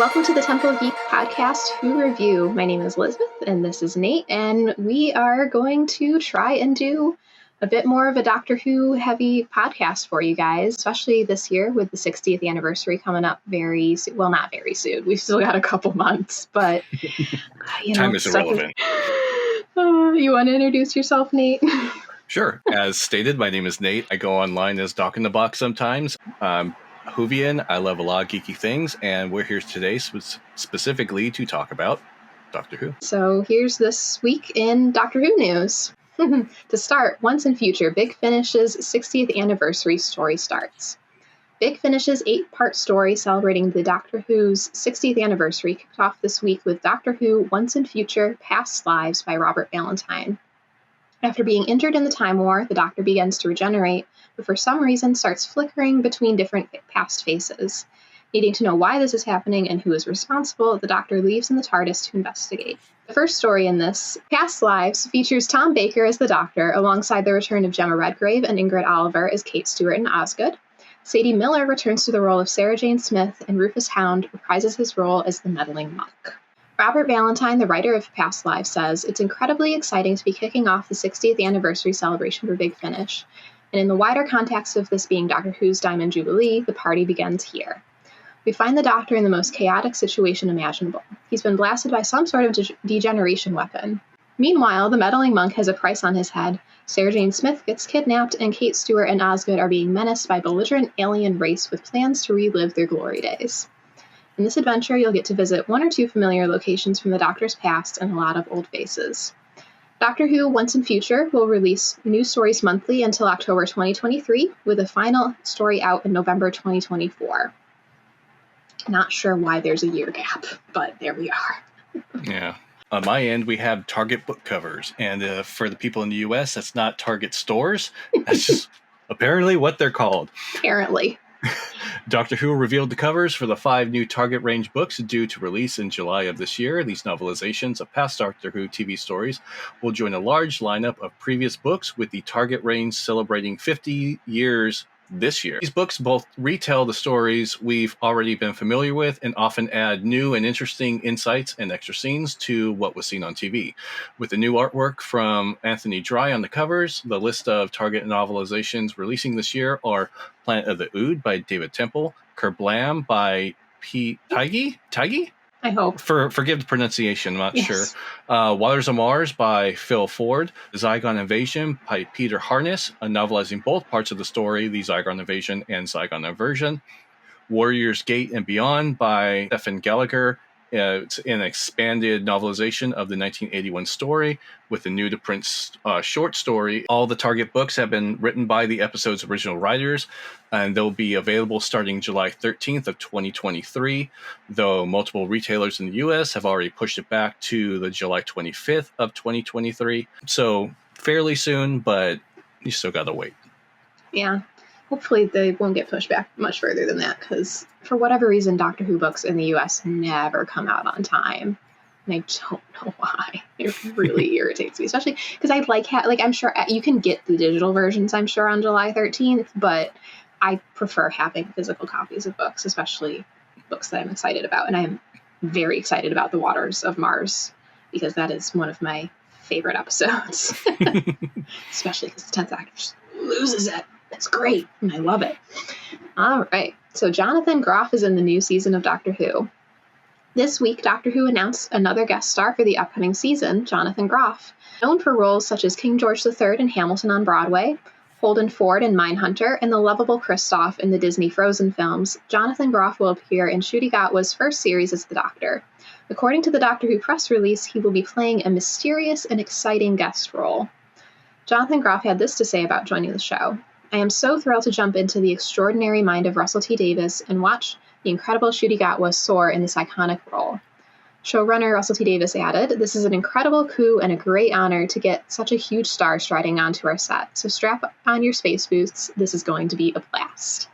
Welcome to the Temple of Geek podcast Who Review. My name is Elizabeth, and this is Nate, and we are going to try and do a bit more of a Doctor Who heavy podcast for you guys, especially this year with the 60th anniversary coming up very soon. Well, not very soon. We've still got a couple months, but time is irrelevant. You want to introduce yourself, Nate? Sure. As stated, my name is Nate. I go online as Doc in the Box sometimes. Whovian, I love a lot of geeky things, and we're here today specifically to talk about Doctor Who. So here's this week in Doctor Who news. To start, Once and Future, Big Finish's 60th anniversary story starts. Big Finish's 8-part story celebrating the Doctor Who's 60th anniversary kicked off this week with Doctor Who Once and Future Past Lives by Robert Valentine. After being injured in the Time War, the Doctor begins to regenerate, but for some reason starts flickering between different past faces. Needing to know why this is happening and who is responsible, the Doctor leaves in the TARDIS to investigate. The first story in this, Past Lives, features Tom Baker as the Doctor, alongside the return of Gemma Redgrave and Ingrid Oliver as Kate Stewart and Osgood. Sadie Miller returns to the role of Sarah Jane Smith, and Rufus Hound reprises his role as the meddling monk. Robert Valentine, the writer of Past Lives, says, "It's incredibly exciting to be kicking off the 60th anniversary celebration for Big Finish. And in the wider context of this being Doctor Who's Diamond Jubilee, the party begins here. We find the Doctor in the most chaotic situation imaginable. He's been blasted by some sort of degeneration weapon. Meanwhile, the meddling monk has a price on his head. Sarah Jane Smith gets kidnapped, and Kate Stewart and Osgood are being menaced by a belligerent alien race with plans to relive their glory days. In this adventure, you'll get to visit one or two familiar locations from the Doctor's past and a lot of old faces. Doctor Who Once and Future will release new stories monthly until October 2023, with a final story out in November 2024. Not sure why there's a year gap, but there we are. Yeah. On my end, we have Target book covers. And for the people in the U.S., that's not Target stores. That's just apparently what they're called. Apparently. Doctor Who revealed the covers for the 5 new Target range books due to release in July of this year. These novelizations of past Doctor Who TV stories will join a large lineup of previous books, with the Target range celebrating 50 years this year. These books both retell the stories we've already been familiar with and often add new and interesting insights and extra scenes to what was seen on TV. With the new artwork from Anthony Dry on the covers, the list of Target novelizations releasing this year are Planet of the Ood by David Temple, Kerblam by P. Tiggy? I hope. Forgive the pronunciation, I'm not sure. Yes. Waters of Mars by Phil Ford. Zygon Invasion by Peter Harness, novelizing both parts of the story, the Zygon Invasion and Zygon Aversion. Warrior's Gate and Beyond by Stephen Gallagher. It's an expanded novelization of the 1981 story with a new-to-print short story. All the Target books have been written by the episode's original writers, and they'll be available starting July 13th of 2023, though multiple retailers in the U.S. have already pushed it back to the July 25th of 2023. So fairly soon, but you still gotta wait. Yeah. Hopefully they won't get pushed back much further than that, because for whatever reason, Doctor Who books in the U.S. never come out on time. And I don't know why. It really irritates me, especially because I I'm sure you can get the digital versions, I'm sure, on July 13th, but I prefer having physical copies of books, especially books that I'm excited about. And I am very excited about The Waters of Mars, because that is one of my favorite episodes, especially because the 10th Doctor just loses it. It's great, and I love it. All right, so Jonathan Groff is in the new season of Doctor Who. This week, Doctor Who announced another guest star for the upcoming season, Jonathan Groff. Known for roles such as King George III in Hamilton on Broadway, Holden Ford in Mindhunter, and the lovable Kristoff in the Disney Frozen films, Jonathan Groff will appear in Ncuti Gatwa's first series as the Doctor. According to the Doctor Who press release, he will be playing a mysterious and exciting guest role. Jonathan Groff had this to say about joining the show. "I am so thrilled to jump into the extraordinary mind of Russell T. Davies and watch the incredible Ncuti Gatwa soar in this iconic role." Showrunner Russell T. Davies added, "This is an incredible coup and a great honor to get such a huge star striding onto our set, so strap on your space boots, this is going to be a blast."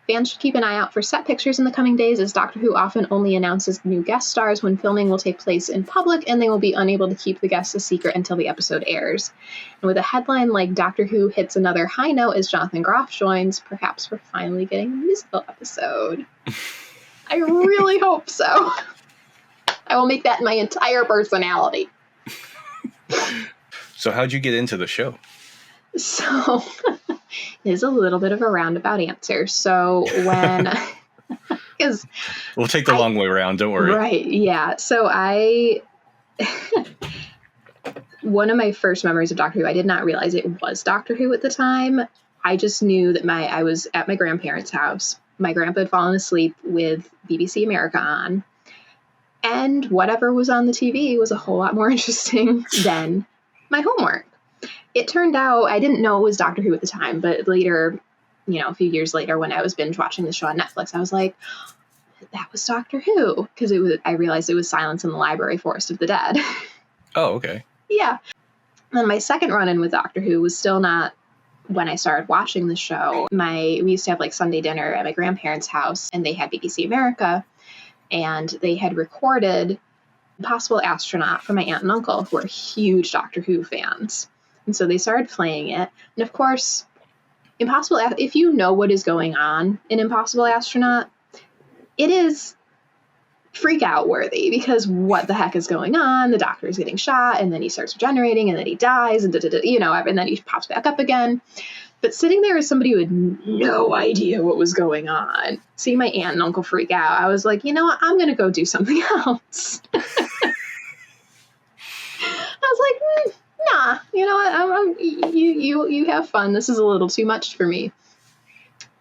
Fans should keep an eye out for set pictures in the coming days, as Doctor Who often only announces new guest stars when filming will take place in public, and they will be unable to keep the guests a secret until the episode airs. And with a headline like Doctor Who hits another high note as Jonathan Groff joins, perhaps we're finally getting a musical episode. I really hope so. I will make that my entire personality. So how'd you get into the show? So there's a little bit of a roundabout answer. So when, because we'll take the long way around. Don't worry. Right. Yeah. So one of my first memories of Doctor Who, I did not realize it was Doctor Who at the time. I just knew that I was at my grandparents' house. My grandpa had fallen asleep with BBC America on, and whatever was on the TV was a whole lot more interesting than my homework. It turned out I didn't know it was Doctor Who at the time, but later, a few years later, when I was binge watching the show on Netflix, I was like, that was Doctor Who, because I realized it was Silence in the Library, Forest of the Dead. Oh, okay. Yeah. And my second run-in with Doctor Who was still not when I started watching the show. We used to have like Sunday dinner at my grandparents' house, and they had BBC America, and they had recorded Impossible Astronaut for my aunt and uncle, who are huge Doctor Who fans. And so they started playing it. And of course, if you know what is going on in Impossible Astronaut, it is freak out worthy, because what the heck is going on? The Doctor is getting shot, and then he starts regenerating, and then he dies, and and then he pops back up again. But sitting there as somebody who had no idea what was going on, seeing my aunt and uncle freak out, I was like, you know what? I'm going to go do something else. I was like, nah, you know what? You have fun. This is a little too much for me.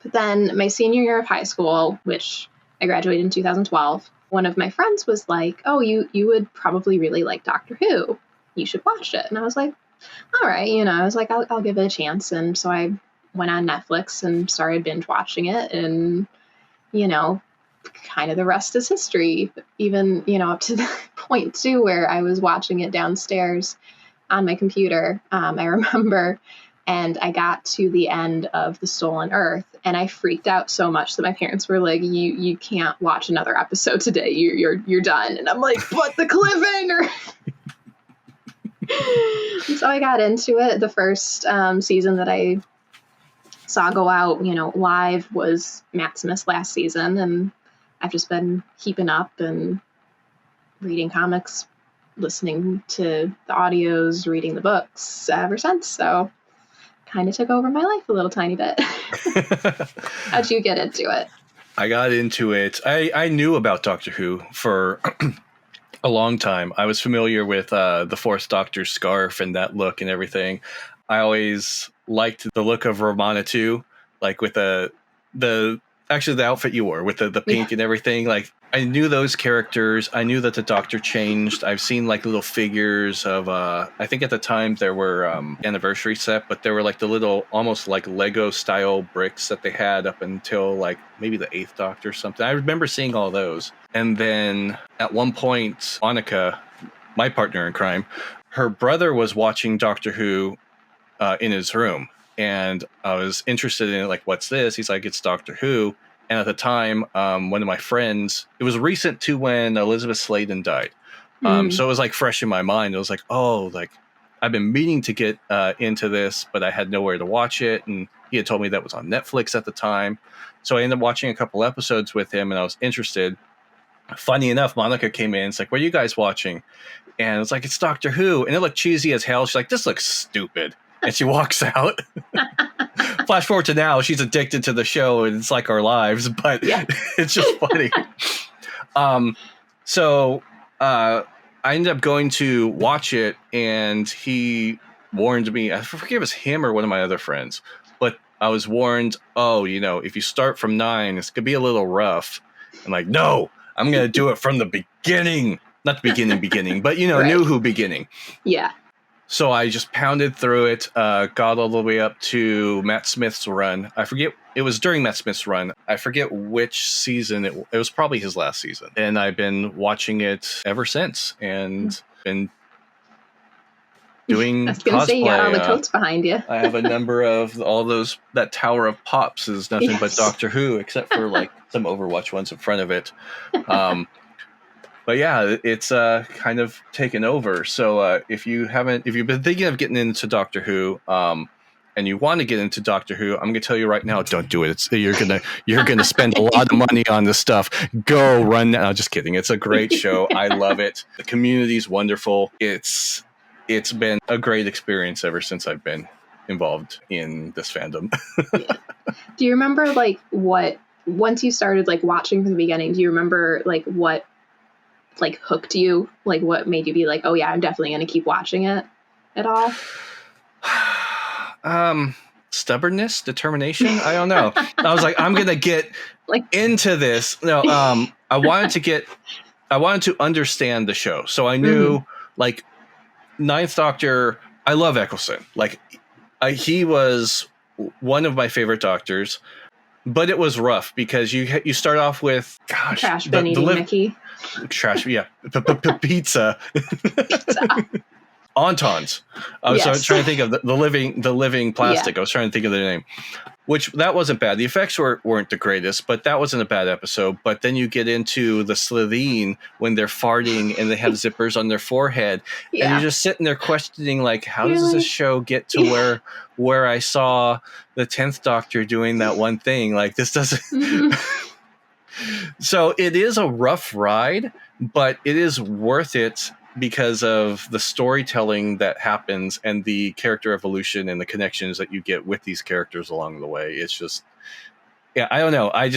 But then my senior year of high school, which I graduated in 2012, one of my friends was like, oh, you would probably really like Doctor Who. You should watch it. And I was like, all right, I was like, I'll give it a chance. And so I went on Netflix and started binge watching it. And, kind of the rest is history, even, up to the point too, where I was watching it downstairs on my computer. I remember, and I got to the end of The Stolen Earth, and I freaked out so much that my parents were like, you can't watch another episode today. You're done. And I'm like, but the cliffhanger. And so I got into it. The first season that I saw go out, live was Matt Smith's last season, and I've just been keeping up and reading comics, listening to the audios, reading the books ever since. So kind of took over my life a little tiny bit. How'd you get into it? I got into it. I knew about Doctor Who for a long time. I was familiar with the Fourth Doctor's scarf and that look and everything. I always liked the look of Romana too, like with the outfit you wore with the pink and everything. Like, I knew those characters. I knew that the Doctor changed. I've seen like little figures of I think at the time there were anniversary set, but there were like the little almost like Lego style bricks that they had up until like maybe the 8th Doctor or something. I remember seeing all those. And then at one point, Monica, my partner in crime, her brother was watching Doctor Who in his room. And I was interested in it, like, what's this? He's like, it's Doctor Who. And at the time, one of my friends, it was recent to when Elizabeth Sladen died. So it was like fresh in my mind. It was like, oh, like I've been meaning to get into this, but I had nowhere to watch it. And he had told me that was on Netflix at the time. So I ended up watching a couple episodes with him, and I was interested. Funny enough, Monica came in. It's like, what are you guys watching? And it's like, it's Doctor Who. And it looked cheesy as hell. She's like, this looks stupid. And she walks out. Flash forward to now, she's addicted to the show, and it's like our lives, but it's just funny. So I ended up going to watch it, and he warned me, I forget if it was him or one of my other friends, but I was warned, if you start from 9, it's going to be a little rough. I'm like, no, I'm going to do it from the beginning. Not the beginning, but, right. New Who beginning. Yeah. So I just pounded through it, got all the way up to Matt Smith's run. I forget, it was during Matt Smith's run. I forget which season, it was probably his last season. And I've been watching it ever since, and been doing cosplay. I was going to say, you got all the coats behind you. I have a number of all those, that Tower of Pops is nothing but Doctor Who, except for like some Overwatch ones in front of it. But yeah, it's kind of taken over. So if you've been thinking of getting into Doctor Who, and and you want to get into Doctor Who, I'm going to tell you right now, don't do it. You're gonna spend a lot of money on this stuff. Go run now. Just kidding. It's a great show. I love it. The community's wonderful. It's been a great experience ever since I've been involved in this fandom. Yeah. Do you remember like what, once you started like watching from the beginning, do you remember like what like hooked you? Like what made you be like, oh yeah, I'm definitely going to keep watching it at all? Stubbornness, determination. I don't know. I was like, I'm going to get Like, into this. No, I wanted to understand the show. So I knew like Ninth Doctor, I love Eccleston. Like he was one of my favorite doctors, but it was rough because you start off with trash bin eating Mickey. Trash, yeah, pizza. Ontons. I was trying to think of the living plastic. I was trying to think of their name, which that wasn't bad. The effects weren't the greatest, but that wasn't a bad episode. But then you get into the Slitheen when they're farting and they have zippers on their forehead, and you're just sitting there questioning, like, how does this show get to where I saw the 10th Doctor doing that one thing? Like, this doesn't. So it is a rough ride, but it is worth it because of the storytelling that happens and the character evolution and the connections that you get with these characters along the way. It's just, yeah, I don't know. I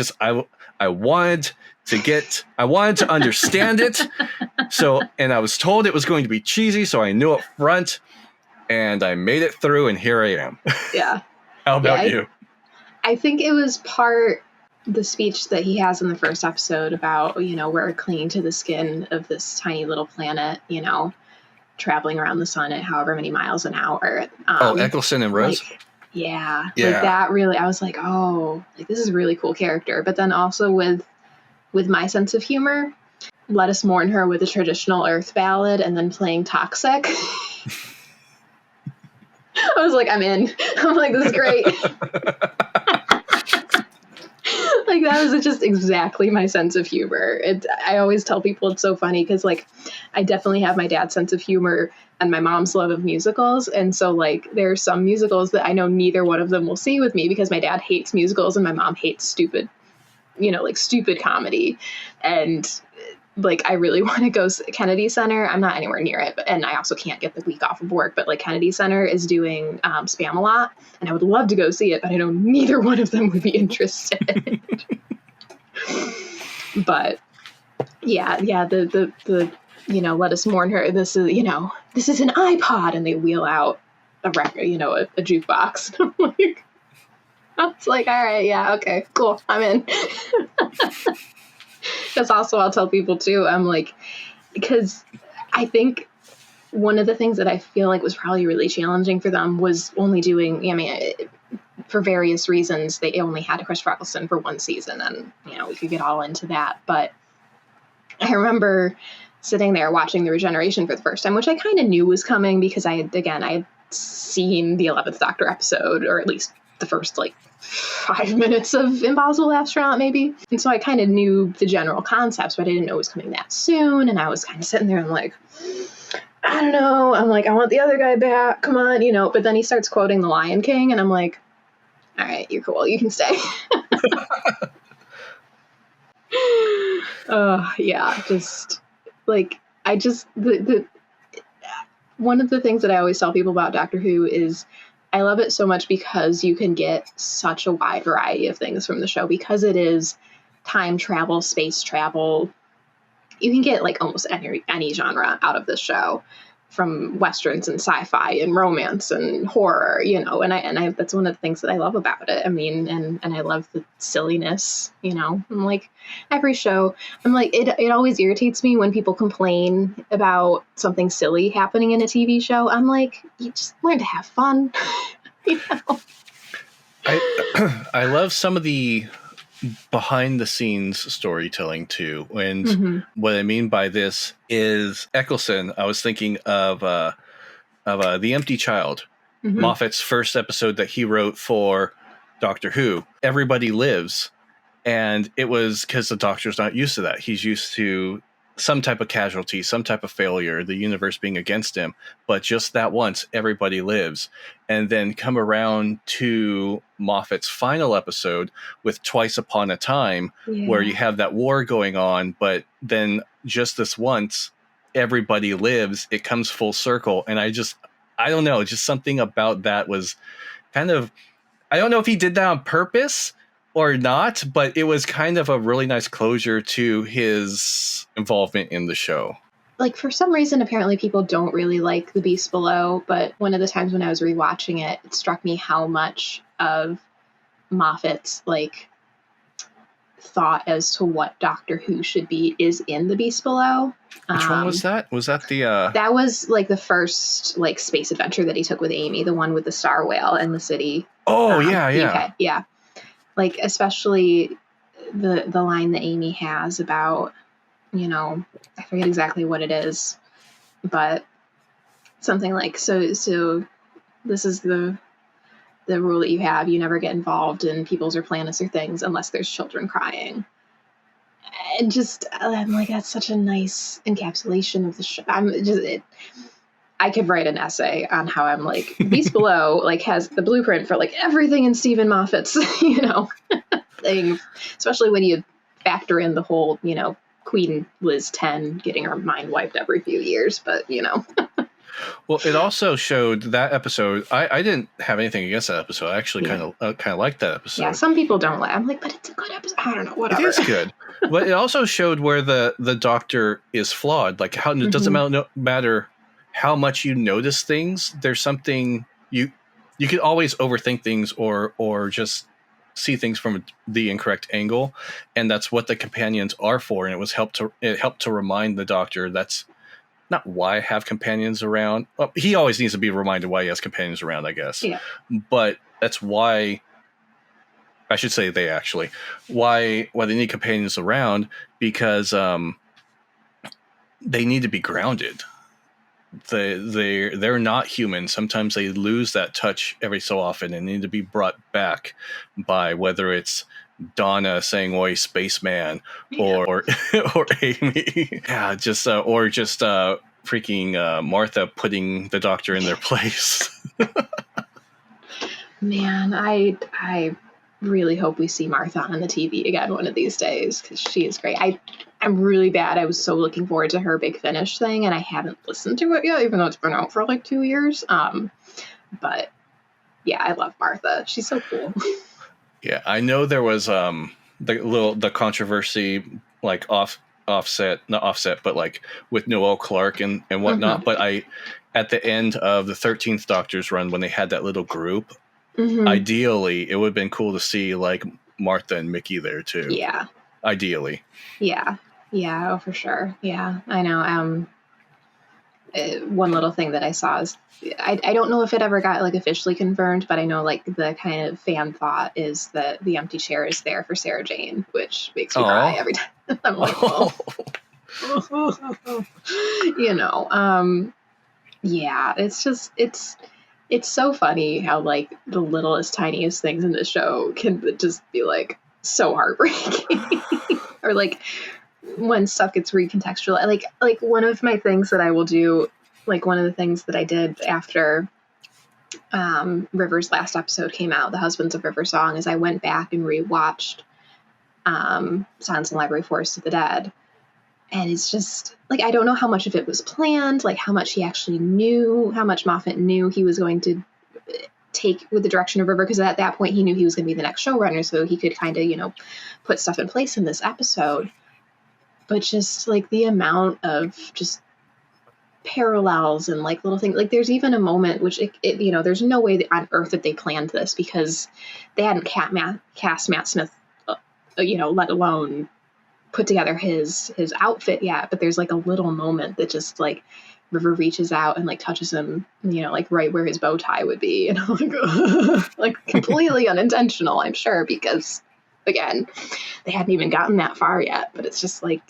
wanted to understand it. So, and I was told it was going to be cheesy, so I knew up front, and I made it through, and here I am. Yeah. How about you? I think it was part the speech that he has in the first episode about, you know, we're clinging to the skin of this tiny little planet, you know, traveling around the sun at however many miles an hour. Eccleston and Rose? Like that really, I was like, oh, like this is a really cool character. But then also with my sense of humor, let us mourn her with a traditional Earth ballad and then playing Toxic. I was like, I'm in. I'm like, this is great. Like, that was just exactly my sense of humor. I always tell people it's so funny because, like, I definitely have my dad's sense of humor and my mom's love of musicals. And so, like, there are some musicals that I know neither one of them will see with me because my dad hates musicals and my mom hates stupid comedy. And, like, I really want to go Kennedy Center. I'm not anywhere near it, and I also can't get the week off of work. But like Kennedy Center is doing Spam-A-Lot, and I would love to go see it, but I know neither one of them would be interested. But yeah, the let us mourn her. This is an iPod, and they wheel out a record, a jukebox. I was like, all right, yeah, okay, cool, I'm in. That's also, I'll tell people too, I'm like, because I think one of the things that I feel like was probably really challenging for them was only doing, for various reasons, they only had Christopher Eccleston for one season, and, we could get all into that. But I remember sitting there watching The Regeneration for the first time, which I kind of knew was coming because I had seen the 11th Doctor episode, or at least the first, 5 minutes of Impossible Astronaut, maybe. And so I kind of knew the general concepts, but I didn't know it was coming that soon. And I was kind of sitting there, I'm like, I don't know. I'm like, I want the other guy back. Come on, But then he starts quoting The Lion King, and I'm like, all right, you're cool. You can stay. One of the things that I always tell people about Doctor Who is I love it so much because you can get such a wide variety of things from the show because it is time travel, space travel. You can get almost any genre out of this show, from Westerns and sci-fi and romance and horror, and I that's one of the things that I love about it. I mean, and I love the silliness, I'm like, every show, I'm like, it always irritates me when people complain about something silly happening in a TV show. I'm like, you just learn to have fun. I love some of the behind the scenes storytelling too. And what I mean by this is Eccleston. I was thinking of The Empty Child, Moffat's first episode that he wrote for Doctor Who. Everybody lives. And it was because the Doctor's not used to that. He's used to some type of casualty, some type of failure, the universe being against him, but just that once, everybody lives. And then come around to Moffat's final episode with Twice Upon a Time, where you have that war going on, but then just this once, everybody lives. It comes full circle. And I don't know, just something about that was kind of, I don't know if he did that on purpose or not, but it was kind of a really nice closure to his involvement in the show. Like, for some reason, apparently people don't really like The Beast Below, but one of the times when I was rewatching it, it struck me how much of Moffat's, like, thought as to what Doctor Who should be is in The Beast Below. Which one was that? Was that the... That was, like, the first, like, space adventure that he took with Amy, the one with the star whale and the city. Oh, yeah. UK. Yeah. Like, especially the line that Amy has about, you know, I forget exactly what it is, but something like, so this is the rule that you have. You never get involved in people's or planets or things unless there's children crying. And just, I'm like, that's such a nice encapsulation of the show. I could write an essay on how I'm like, Beast Below, like, has the blueprint for, like, everything in Stephen Moffat's, you know, thing, especially when you factor in the whole, you know, Queen Liz 10 getting her mind wiped every few years, but, you know. Well, it also showed that episode. I didn't have anything against that episode. I actually kind of liked that episode. Yeah, some people don't like. I'm like, but it's a good episode. I don't know, whatever. It is good, but it also showed where the Doctor is flawed. Like, how it doesn't matter how much you notice things. There's something you can always overthink things or just see things from the incorrect angle, and that's what the companions are for. And it helped to remind the Doctor that's not why I have companions around. Well, he always needs to be reminded why he has companions around, I guess. Yeah. But that's why, I should say why they need companions around, because they need to be grounded. They're not human. Sometimes they lose that touch every so often and need to be brought back by, whether it's Donna saying "Oi, spaceman," or Amy, freaking Martha putting the Doctor in their place. Man, I really hope we see Martha on the TV again one of these days, because she is great. I'm really bad. I was so looking forward to her Big Finish thing, and I haven't listened to it yet, even though it's been out for like 2 years. But yeah, I love Martha. She's so cool. Yeah, I know there was the controversy, like not offset, but like with Noel Clarke and whatnot. But at the end of the 13th Doctor's run, when they had that little group, ideally it would have been cool to see like Martha and Mickey there too. Yeah. Ideally. Yeah. Yeah. Oh, for sure. Yeah, I know. One little thing that I saw is, I don't know if it ever got like officially confirmed, but I know like the kind of fan thought is that the empty chair is there for Sarah Jane, which makes me cry every time. I'm like, oh. You know, yeah, it's just, it's so funny how like the littlest, tiniest things in the show can just be like so heartbreaking. Or like when stuff gets recontextualized, like one of my things that I will do, like one of the things that I did after River's last episode came out, The Husbands of River Song, is I went back and rewatched Silence in the Library, Forest of the Dead. And it's just like, I don't know how much of it was planned, like how much he actually knew, how much Moffat knew he was going to take with the direction of River, because at that point he knew he was going to be the next showrunner, so he could kind of, you know, put stuff in place in this episode. But just like the amount of just parallels and like little things, like there's even a moment which it you know, there's no way on earth that they planned this, because they hadn't cast Matt Smith, you know, let alone put together his outfit yet. But there's like a little moment that just like River reaches out and like touches him, you know, like right where his bow tie would be, and I'm like, like completely unintentional, I'm sure, because again, they hadn't even gotten that far yet. But it's just like,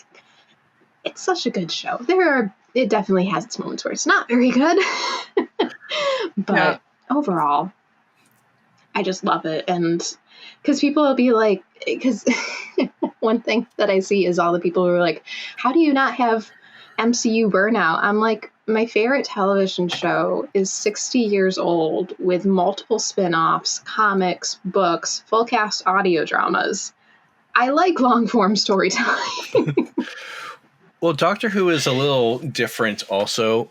it's such a good show. It definitely has its moments where it's not very good, but overall, I just love it. And Because people will be like, because one thing that I see is all the people who are like, how do you not have MCU burnout? I'm like, my favorite television show is 60 years old with multiple spin-offs, comics, books, full cast audio dramas. I like long form storytelling. Well, Doctor Who is a little different also,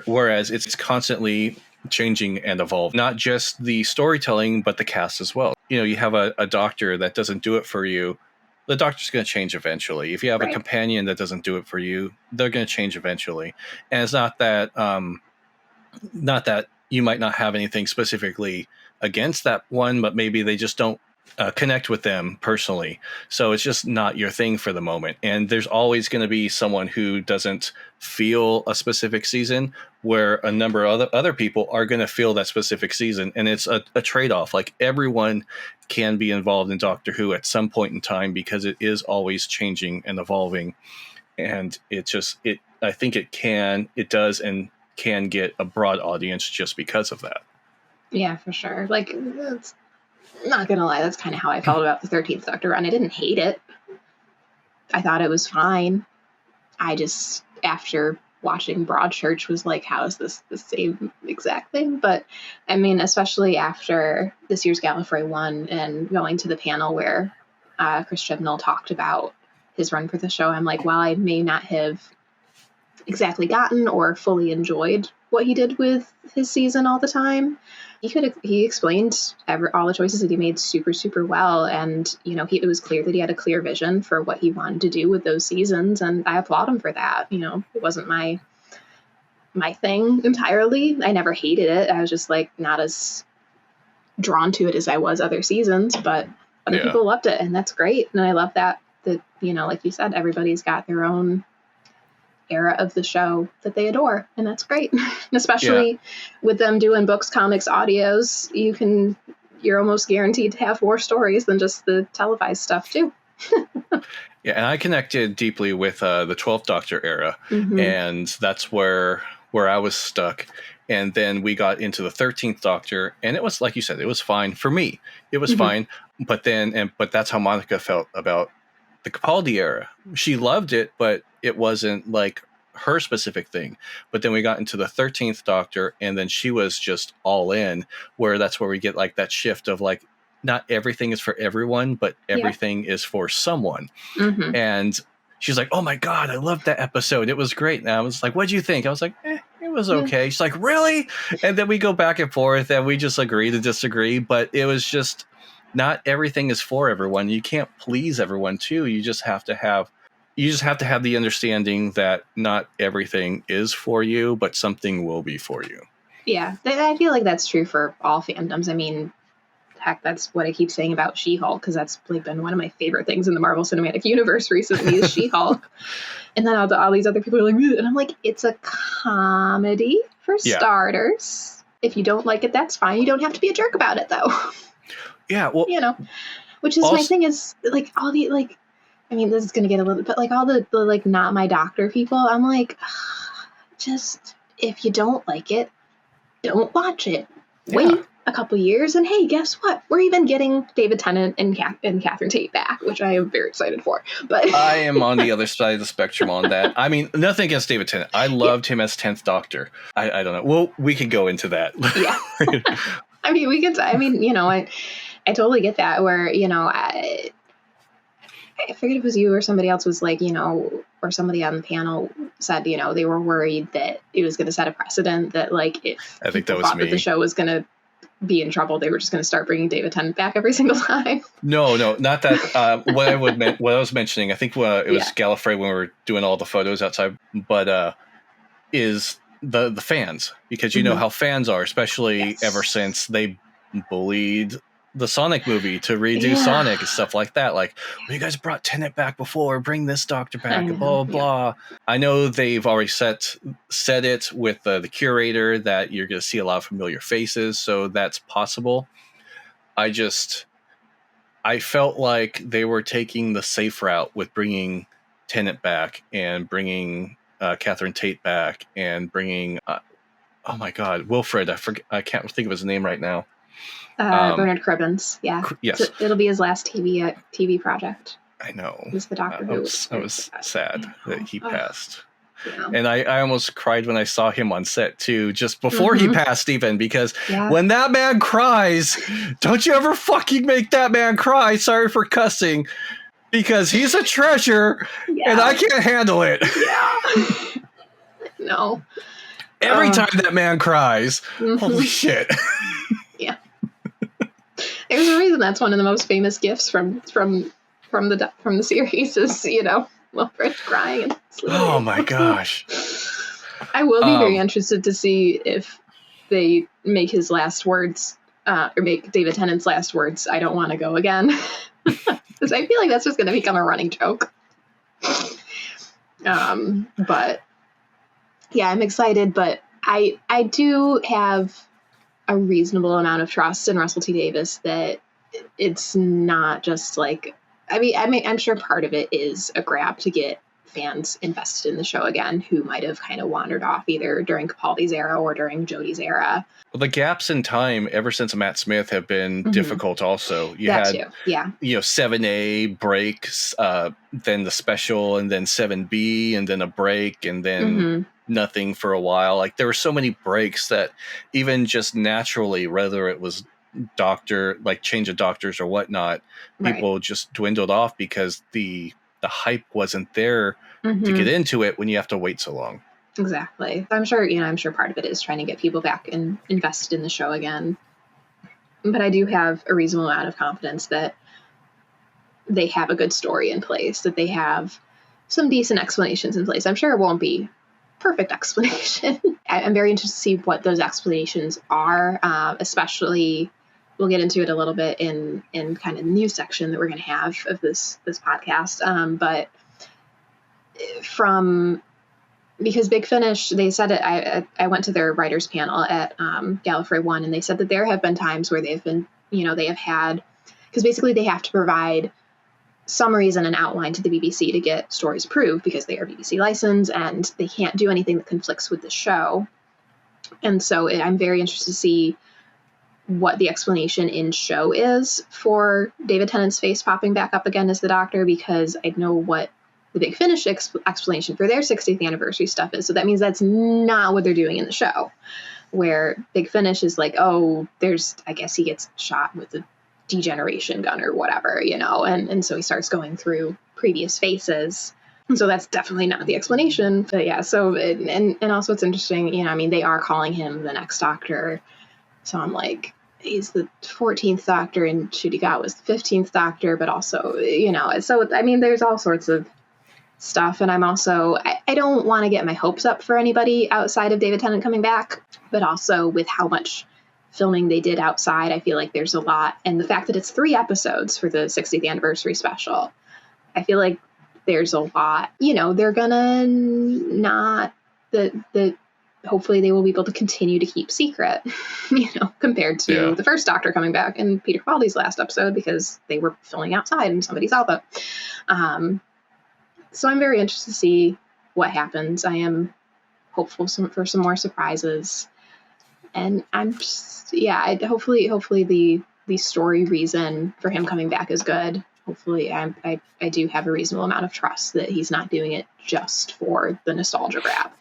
whereas it's constantly changing and evolving. Not just the storytelling, but the cast as well. You know, you have a doctor that doesn't do it for you, the doctor's going to change eventually. If you have a companion that doesn't do it for you, they're going to change eventually. And it's not that you might not have anything specifically against that one, but maybe they just don't connect with them personally. So it's just not your thing for the moment. And there's always going to be someone who doesn't feel a specific season, where a number of other people are going to feel that specific season. And it's a trade-off. Like, everyone can be involved in Doctor Who at some point in time, because it is always changing and evolving. And I think it does and can get a broad audience just because of that. Yeah, for sure. Like, that's not gonna lie, that's kind of how I felt about the 13th Doctor run. I didn't hate it. I thought it was fine. I just, after watching Broadchurch, was like, how is this the same exact thing? But I mean, especially after this year's Gallifrey 1 and going to the panel where Chris Chibnall talked about his run for the show, I'm like, while I may not have exactly gotten or fully enjoyed what he did with his season all the time, he explained all the choices that he made super, super well. And, you know, it was clear that he had a clear vision for what he wanted to do with those seasons. And I applaud him for that. You know, it wasn't my thing entirely. I never hated it. I was just like not as drawn to it as I was other seasons, but other people loved it. And that's great. And I love that, you know, like you said, everybody's got their own era of the show that they adore, and that's great. Especially with them doing books, comics, audios, you're almost guaranteed to have more stories than just the televised stuff too. Yeah, and I connected deeply with the 12th Doctor era, and that's where I was stuck. And then we got into the 13th Doctor, and it was, like you said, it was fine for me. It was fine, but that's how Monica felt about the Capaldi era. She loved it, but it wasn't like her specific thing. But then we got into the 13th Doctor, and then she was just all in, where that's where we get like that shift of like, not everything is for everyone, but everything is for someone. And she's like, oh my God, I loved that episode. It was great. And I was like, what'd you think? I was like, it was okay. She's like, really? And then we go back and forth, and we just agree to disagree. But it was just, not everything is for everyone. You can't please everyone too. You just have to have the understanding that not everything is for you, but something will be for you. Yeah, I feel like that's true for all fandoms. I mean, heck, that's what I keep saying about She-Hulk, because that's like been one of my favorite things in the Marvel Cinematic Universe recently is She-Hulk. And then all these other people are like, and I'm like, it's a comedy for starters. If you don't like it, that's fine. You don't have to be a jerk about it, though. Yeah, well, you know, which is my thing is like all the like, I mean, this is gonna get a little, but like all the like not my doctor people, I'm like, just if you don't like it, don't watch it. Wait a couple years, and hey, guess what? We're even getting David Tennant and Catherine Tate back, which I am very excited for. But I am on the other side of the spectrum on that. I mean, nothing against David Tennant. I loved him as 10th Doctor. I don't know. Well, we could go into that. Yeah. I mean, we could. I mean, you know, I totally get that. Where, you know, I forget if it was you or somebody else was like, you know, or somebody on the panel said, you know, they were worried that it was going to set a precedent that, like, if I think that was me, that the show was going to be in trouble, they were just going to start bringing David Tennant back every single time. No, not that. What I was mentioning, I think it was Gallifrey when we were doing all the photos outside, but is the fans, because you know how fans are, especially ever since they bullied the Sonic movie to redo Sonic and stuff like that. Like, well, you guys brought Tennant back before, bring this Doctor back, and blah, blah, blah. I know they've already said it with the curator that you're going to see a lot of familiar faces, so that's possible. I felt like they were taking the safe route with bringing Tennant back and bringing Catherine Tate back and bringing oh my God, Wilfred. I can't think of his name right now. Bernard Cribbins, yeah. Yes. So it'll be his last TV project. I know. He's the Doctor I Who. was sad that he passed. Yeah. And I almost cried when I saw him on set too, just before he passed even, because when that man cries, don't you ever fucking make that man cry. Sorry for cussing, because he's a treasure and I can't handle it. Yeah. No. Every time that man cries, holy shit. Yeah. There's a reason that's one of the most famous gifts from the series is, Wilfred crying and sleeping. Oh my gosh. I will be very interested to see if they make his last words, or make David Tennant's last words, "I don't want to go again." Because I feel like that's just going to become a running joke. But yeah, I'm excited, but I do have a reasonable amount of trust in Russell T Davies that it's not just like, I'm sure part of it is a grab to get fans invested in the show again who might have kind of wandered off either during Capaldi's era or during Jodie's era. Well, the gaps in time ever since Matt Smith have been difficult also. You that had, too. Yeah. 7A breaks, then the special, and then 7B, and then a break, and then nothing for a while. Like, there were so many breaks that even just naturally, whether it was change of doctors or whatnot, people just dwindled off because the hype wasn't there to get into it when you have to wait so long. Exactly. I'm sure part of it is trying to get people back and invested in the show again. But I do have a reasonable amount of confidence that they have a good story in place, that they have some decent explanations in place. I'm sure it won't be perfect explanation. I'm very interested to see what those explanations are, especially we'll get into it a little bit in kind of the news section that we're going to have of this podcast. But because Big Finish, they said it, I went to their writers panel at Gallifrey 1, and they said that there have been times where they've been, they have had, because basically they have to provide summaries and an outline to the BBC to get stories approved because they are BBC licensed and they can't do anything that conflicts with the show. And so I'm very interested to see what the explanation in show is for David Tennant's face popping back up again as the Doctor, because I know what the Big Finish explanation for their 60th anniversary stuff is. So that means that's not what they're doing in the show, where Big Finish is like, I guess he gets shot with a degeneration gun or whatever, and so he starts going through previous faces. And so that's definitely not the explanation. But yeah, so, and also it's interesting, they are calling him the next Doctor. So I'm like, he's the 14th Doctor and Ncuti Gat was the 15th Doctor, but also, so, there's all sorts of stuff. And I'm also, I don't want to get my hopes up for anybody outside of David Tennant coming back, but also with how much filming they did outside, I feel like there's a lot. And the fact that it's 3 episodes for the 60th anniversary special, I feel like there's a lot, they're gonna not, hopefully they will be able to continue to keep secret, compared to the first Doctor coming back and Peter Capaldi's last episode, because they were filming outside and somebody saw them. So I'm very interested to see what happens. I am hopeful for some more surprises. And I'm just, hopefully the story reason for him coming back is good. Hopefully I do have a reasonable amount of trust that he's not doing it just for the nostalgia grab.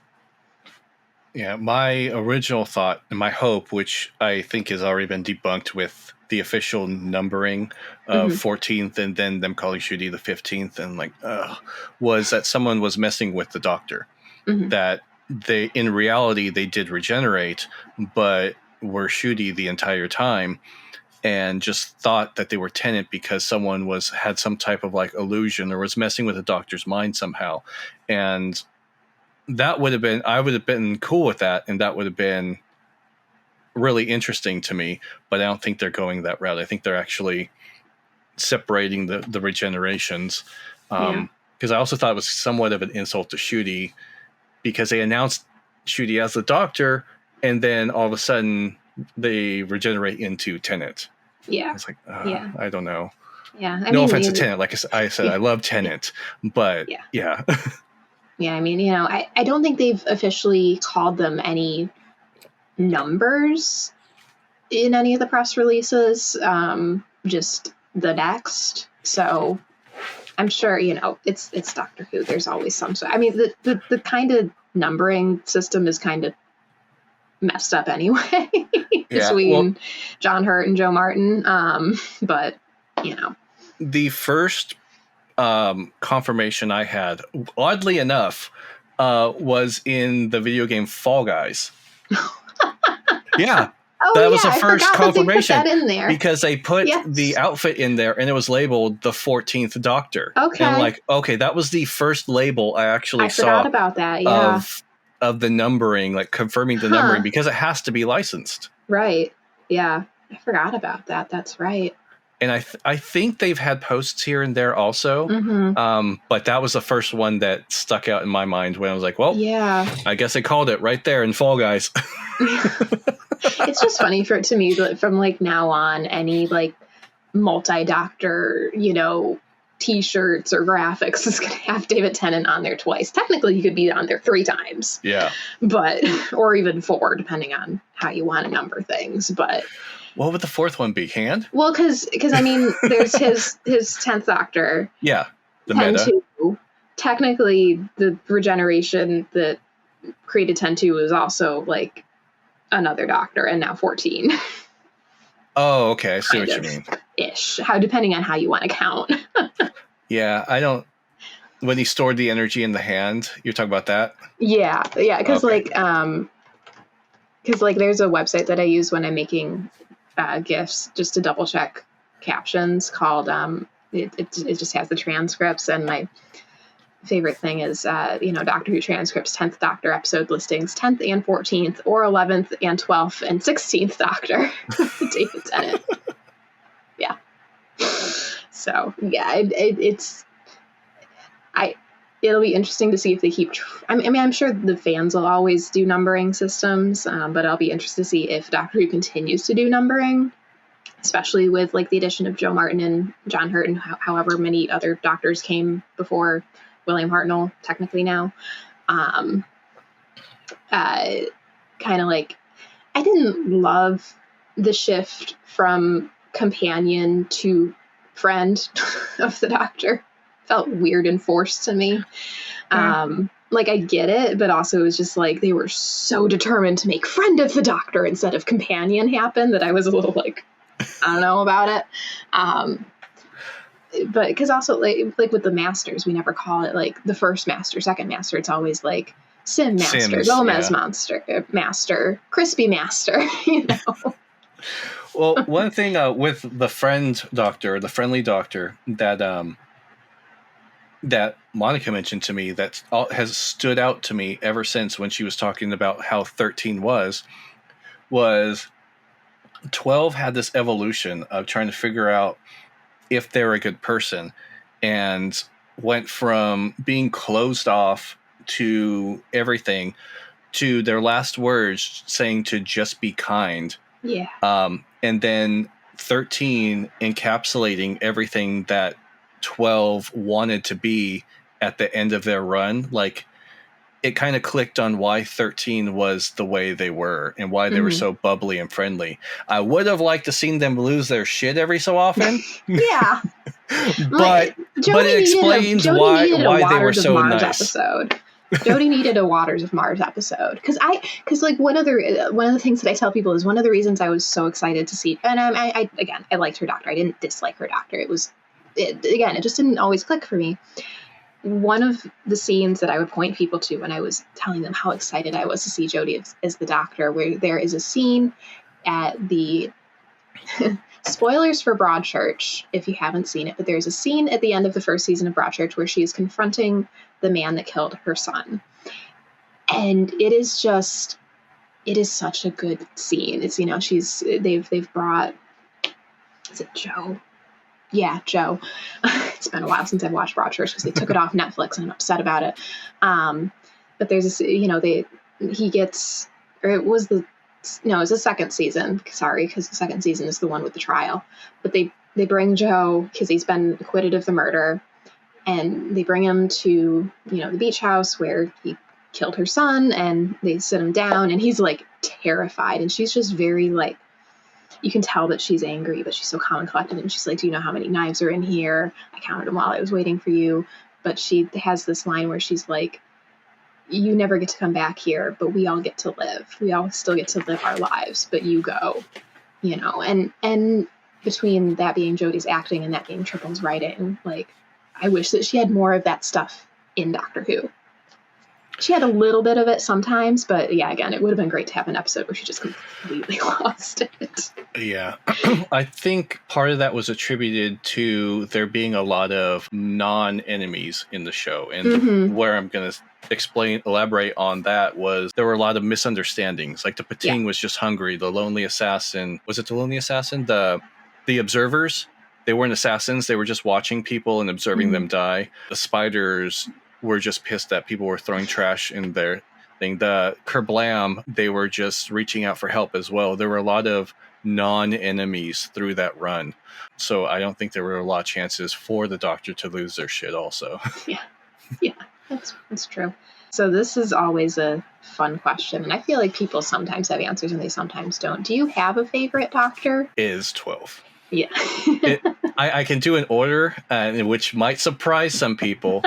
Yeah, my original thought and my hope, which I think has already been debunked with the official numbering of 14th and then them calling Ncuti the 15th and was that someone was messing with the Doctor. That they, in reality, they did regenerate, but were Ncuti the entire time and just thought that they were Tennant because someone had some type of illusion or was messing with the Doctor's mind somehow. And that would have been, I would have been cool with that, and that would have been really interesting to me, but I don't think they're going that route. I think they're actually separating the regenerations. Because I also thought it was somewhat of an insult to Ncuti, because they announced Ncuti as the Doctor, and then all of a sudden they regenerate into Tennant. Yeah. It's like, I don't know. Yeah. No offense to Tennant. Like I said, I love Tennant, but yeah. Yeah, I don't think they've officially called them any numbers in any of the press releases, just the next. So I'm sure, it's Doctor Who. There's always some. I mean, the kind of numbering system is kind of messed up anyway between John Hurt and Joe Martin. But, The first confirmation I had, oddly enough, was in the video game Fall Guys. Yeah. That was the first confirmation. That in there. Because they put the outfit in there and it was labeled the 14th Doctor. Okay. And I'm like, okay, that was the first label I actually saw. I forgot about that, yeah. Of the numbering, like confirming the numbering, because it has to be licensed. Right. Yeah. I forgot about that. That's right. And I think they've had posts here and there also. Mm-hmm. But that was the first one that stuck out in my mind when I was like, well, yeah, I guess they called it right there in Fall Guys. It's just funny to me that from like now on, any like multi-Doctor, T-shirts or graphics is going to have David Tennant on there twice. Technically, he could be on there 3 times. Yeah. But, or even 4, depending on how you want to number things. But what would the 4th one be? Hand? Well, because I mean, there's his 10th Doctor. Yeah. The meta. 10-2. Technically, the regeneration that created 10-2 was also like another Doctor, and now 14. Oh, okay. I see what you mean. Ish. Depending on how you want to count. Yeah, I don't. When he stored the energy in the hand, you're talking about that? Yeah, because there's a website that I use when I'm making GIFs just to double check captions called it just has the transcripts, and my favorite thing is Doctor Who transcripts 10th Doctor episode listings 10th and 14th or 11th and 12th and 16th Doctor David Tennant. Yeah. So yeah, it'll be interesting to see if they keep I'm sure the fans will always do numbering systems, but I'll be interested to see if Doctor Who continues to do numbering, especially with like the addition of Joe Martin and John Hurt and however many other doctors came before William Hartnell, technically now. Kind of like, I didn't love the shift from companion to friend of the Doctor. Felt weird and forced to me. Like, I get it, but also it was just like they were so determined to make friend of the Doctor instead of companion happen that I was a little like, I don't know about it. But because also like with the masters, we never call it like the first master, second master. It's always like Sim master, Sims, Gomez master, Crispy master, Well, one thing with the friendly doctor that Monica mentioned to me that has stood out to me ever since when she was talking about how 13 was 12 had this evolution of trying to figure out if they're a good person, and went from being closed off to everything to their last words saying to just be kind. Yeah. And then 13 encapsulating everything that 12 wanted to be at the end of their run. Like, it kind of clicked on why 13 was the way they were and why they were so bubbly and friendly. I would have liked to seen them lose their shit every so often. Yeah. but it explains why they were so nice. Episode. Jodie needed a Waters of Mars episode. Because like one of the things that I tell people is one of the reasons I was so excited to see, and I liked her Doctor. I didn't dislike her Doctor. It just didn't always click for me. One of the scenes that I would point people to when I was telling them how excited I was to see Jodie as the Doctor, where there is a scene at the spoilers for Broadchurch, if you haven't seen it, but there's a scene at the end of the first season of Broadchurch where she is confronting the man that killed her son. And it is such a good scene. It's, they've brought, is it Joe? Yeah, Joe. It's been a while since I've watched Broadchurch because they took it off Netflix and I'm upset about it. But there's this, it was the second season. Sorry, because the second season is the one with the trial. But they bring Joe because he's been acquitted of the murder, and they bring him to, the beach house where he killed her son, and they sit him down, and he's like terrified, and she's just very like you can tell that she's angry, but she's so calm and collected. And she's like, do you know how many knives are in here? I counted them while I was waiting for you. But she has this line where she's like, you never get to come back here, but we all get to live. We all still get to live our lives, but you go, you know. And between that being Jodie's acting and that being Triple's writing, like, I wish that she had more of that stuff in Doctor Who. She had a little bit of it sometimes, but yeah, again, it would have been great to have an episode where she just completely lost it. Yeah. I think part of that was attributed to there being a lot of non-enemies in the show. And where I'm going to elaborate on that was there were a lot of misunderstandings. Like the Pating was just hungry. The Lonely Assassin, was it the Lonely Assassin? The Observers, they weren't assassins. They were just watching people and observing them die. The Spiders were just pissed that people were throwing trash in their thing. The Kerblam, they were just reaching out for help as well. There were a lot of non-enemies through that run. So I don't think there were a lot of chances for the Doctor to lose their shit also. Yeah, that's true. So this is always a fun question, and I feel like people sometimes have answers and they sometimes don't. Do you have a favorite Doctor? It is 12. Yeah. I can do an order, which might surprise some people.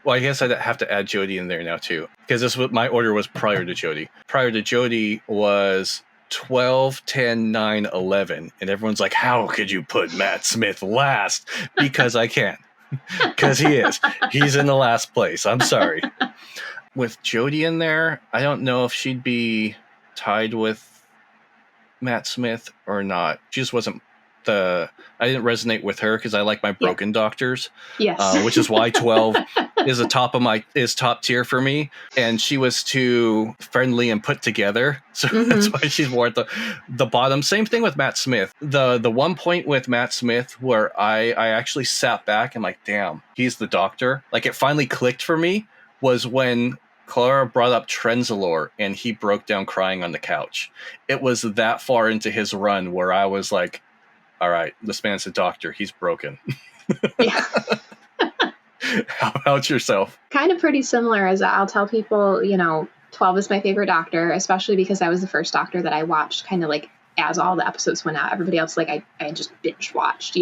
Well, I guess I'd have to add Jodie in there now, too. Because my order was prior to Jodie. Prior to Jodie was 12, 10, 9, 11. And everyone's like, how could you put Matt Smith last? Because I can. Because he is. He's in the last place. I'm sorry. With Jodie in there, I don't know if she'd be tied with Matt Smith or not. She just wasn't I didn't resonate with her because I like my broken doctors. Yes. Which is why 12 is top tier for me. And she was too friendly and put together. So that's why she's more at the bottom. Same thing with Matt Smith. The one point with Matt Smith where I actually sat back and like, damn, he's the Doctor. Like it finally clicked for me was when Clara brought up Trenzalore and he broke down crying on the couch. It was that far into his run where I was like, all right, this man's a Doctor. He's broken. Yeah. How about yourself? Kind of pretty similar, as I'll tell people, 12 is my favorite Doctor, especially because that was the first Doctor that I watched kind of like as all the episodes went out. Everybody else, like I just binge watched,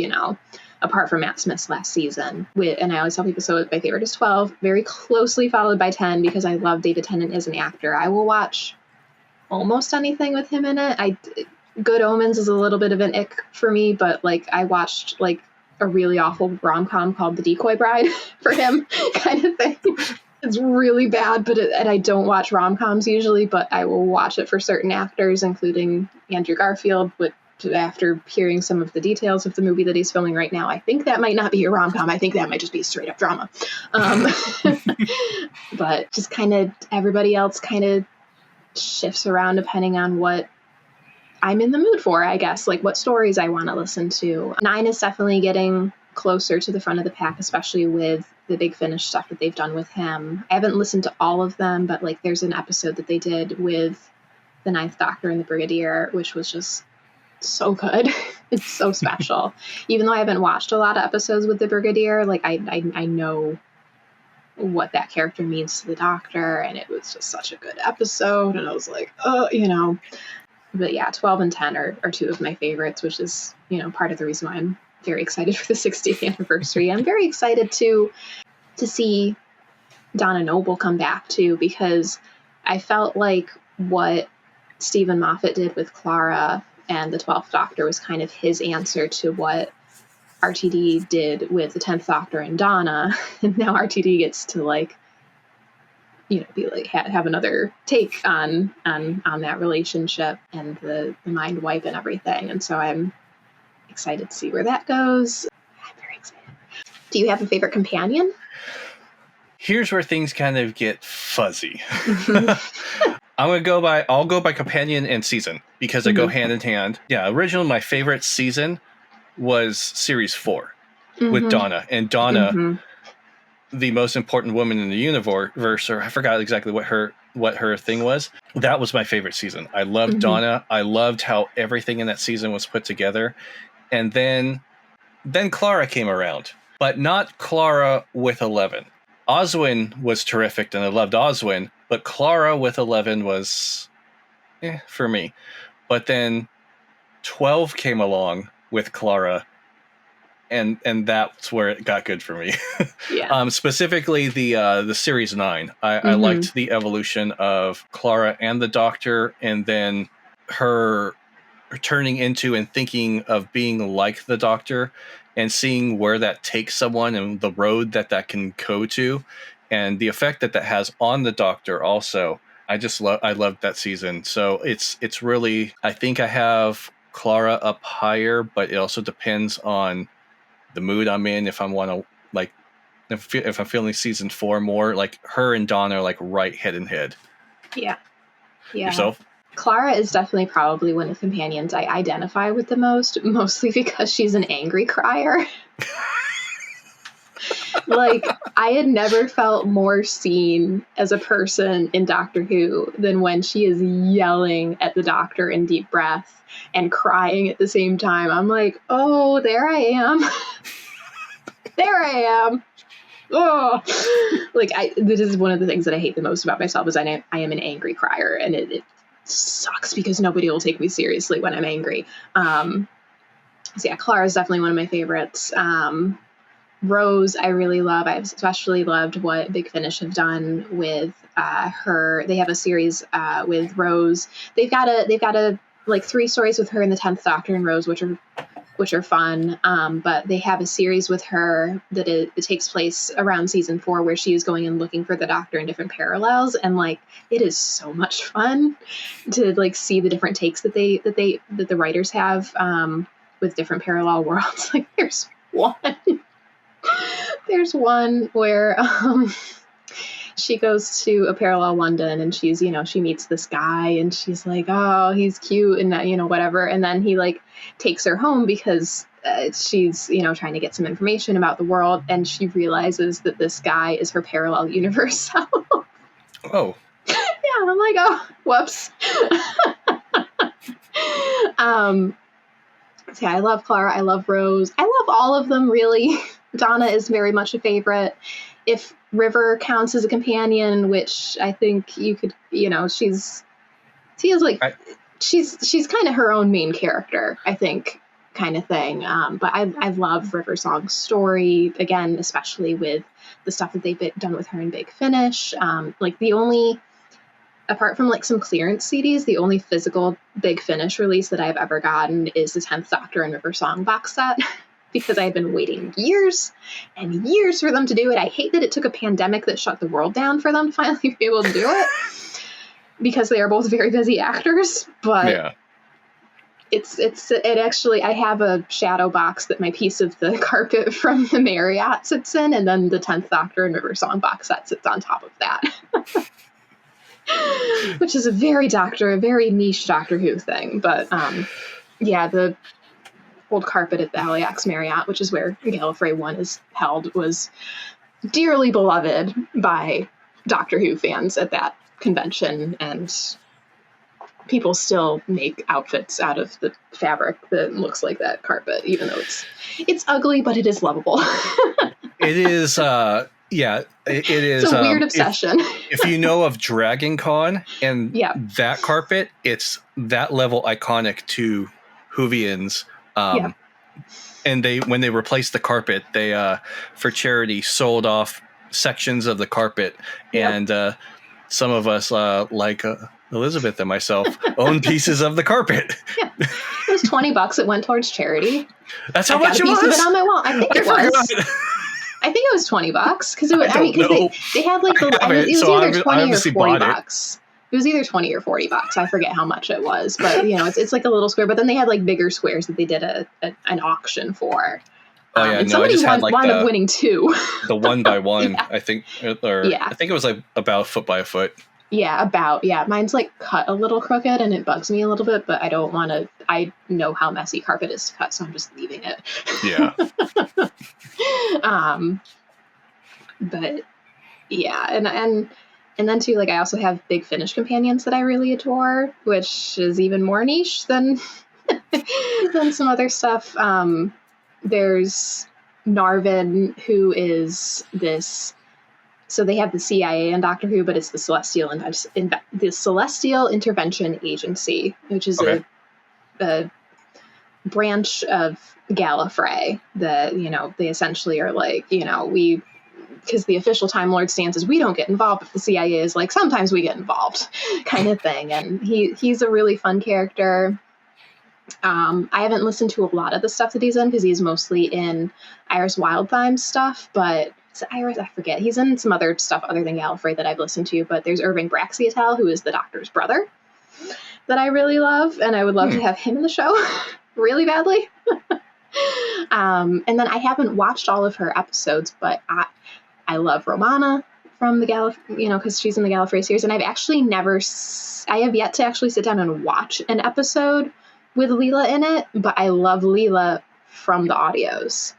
apart from Matt Smith's last season. And I always tell people, so my favorite is 12, very closely followed by 10 because I love David Tennant as an actor. I will watch almost anything with him in it. Good Omens is a little bit of an ick for me, but like I watched like a really awful rom-com called The Decoy Bride for him kind of thing. It's really bad, and I don't watch rom-coms usually, but I will watch it for certain actors, including Andrew Garfield, after hearing some of the details of the movie that he's filming right now. I think that might not be a rom-com. I think that might just be a straight up drama. But just kind of everybody else kind of shifts around depending on what I'm in the mood for, I guess, like what stories I want to listen to. 9 is definitely getting closer to the front of the pack, especially with the Big Finish stuff that they've done with him. I haven't listened to all of them, but like there's an episode that they did with the Ninth Doctor and the Brigadier, which was just so good. It's so special. Even though I haven't watched a lot of episodes with the Brigadier, like I know what that character means to the Doctor, and it was just such a good episode, and I was like, But yeah, 12 and 10 are two of my favorites, which is, part of the reason why I'm very excited for the 60th anniversary. I'm very excited to see Donna Noble come back too, because I felt like what Stephen Moffat did with Clara and the 12th Doctor was kind of his answer to what RTD did with the 10th Doctor and Donna. And now RTD gets to be like have another take on that relationship and the mind wipe and everything. And so I'm excited to see where that goes. I'm very excited. Do you have a favorite companion? Here's where things kind of get fuzzy. I'll go by companion and season because they go hand in hand. Yeah, originally my favorite season was series 4 with Donna. And Donna, the most important woman in the universe, or I forgot exactly what her thing was. That was my favorite season. I loved Donna. I loved how everything in that season was put together. And then Clara came around, but not Clara with 11. Oswin was terrific, and I loved Oswin, but Clara with 11 was for me. But then 12 came along with Clara, and that's where it got good for me. Yeah. Specifically the series 9. I liked the evolution of Clara and the Doctor, and then her turning into and thinking of being like the Doctor, and seeing where that takes someone and the road that can go to, and the effect that has on the Doctor also. I loved that season. So it's really, I think I have Clara up higher, but it also depends on the mood I'm in. If I want to, like, if I'm feeling season 4 more, like her and Donna are like right head and head. Yeah. Yourself? Clara is definitely probably one of the companions I identify with the most, mostly because she's an angry crier. Like, I had never felt more seen as a person in Doctor Who than when she is yelling at the Doctor in deep breath and crying at the same time. I'm like, oh, there I am. There I am. Oh, like, this is one of the things that I hate the most about myself, is I am an angry crier, and it sucks because nobody will take me seriously when I'm angry. So yeah, Clara is definitely one of my favorites. Rose, I really love. I've especially loved what Big Finish have done with her. They have a series with Rose. They've got a like 3 stories with her in the 10th Doctor and Rose, which are fun. But they have a series with her that it takes place around season 4, where she is going and looking for the Doctor in different parallels, and like it is so much fun to like see the different takes that the writers have with different parallel worlds. Like there's one where she goes to a parallel London, and she's, she meets this guy, and she's like, oh, he's cute, and that, whatever. And then he like takes her home because she's, trying to get some information about the world. And she realizes that this guy is her parallel universe self. Oh. Yeah. I'm like, oh, whoops. So yeah, I love Clara. I love Rose. I love all of them, really. Donna is very much a favorite. If River counts as a companion, which I think you could, she's kind of her own main character, I think, kind of thing. But I love River Song's story, again, especially with the stuff that they've done with her in Big Finish. Like apart from like some clearance CDs, the only physical Big Finish release that I've ever gotten is the 10th Doctor and River Song box set, because I've been waiting years and years for them to do it. I hate that it took a pandemic that shut the world down for them to finally be able to do it, because they are both very busy actors. But yeah. It actually, I have a shadow box that my piece of the carpet from the Marriott sits in, and then the 10th Doctor and River Song box set sits on top of that. Which is a very niche Doctor Who thing. But yeah, the old carpet at the LAX Marriott, which is where Gallifrey 1 is held, was dearly beloved by Doctor Who fans at that convention, and people still make outfits out of the fabric that looks like that carpet, even though it's ugly, but it is lovable. It is yeah, it is. It's a weird obsession. If you know of Dragon Con and that carpet, it's that level iconic to Whovians. And when they replaced the carpet, they for charity sold off sections of the carpet, and some of us like Elizabeth and myself own pieces of the carpet. Yeah. It was $20. It went towards charity. That's how much it was? I got a piece of it on my wall. I think it was. I think it was $20 because it was. They had like it was either 20 or $40. It was either 20 or $40. I forget how much it was, but it's like a little square. But then they had like bigger squares that they did an auction for. Oh yeah, and somebody wound up winning 2. The 1x1, I think, I think it was like about foot by a foot. Yeah, mine's like cut a little crooked, and it bugs me a little bit, but I don't want to. I know how messy carpet is to cut, so I'm just leaving it. Yeah. But yeah, and then too, like, I also have Big Finish companions that I really adore, which is even more niche than some other stuff. There's Narvin, who is this. So they have the CIA in Doctor Who, but it's the Celestial Intervention Agency, which is a branch of Gallifrey that, they essentially are like, because the official Time Lord stance is we don't get involved, but the CIA is like, sometimes we get involved kind of thing. And he's a really fun character. I haven't listened to a lot of the stuff that he's in because he's mostly in Iris Wildthyme's stuff, but it's Iris, I forget. He's in some other stuff other than Gallifrey that I've listened to, but there's Irving Braxiatel, who is the Doctor's brother, that I really love, and I would love to have him in the show really badly. And then I haven't watched all of her episodes, but I love Romana from the Gallifrey, because she's in the Gallifrey series, and I have yet to actually sit down and watch an episode with Leela in it, but I love Leela from the audios.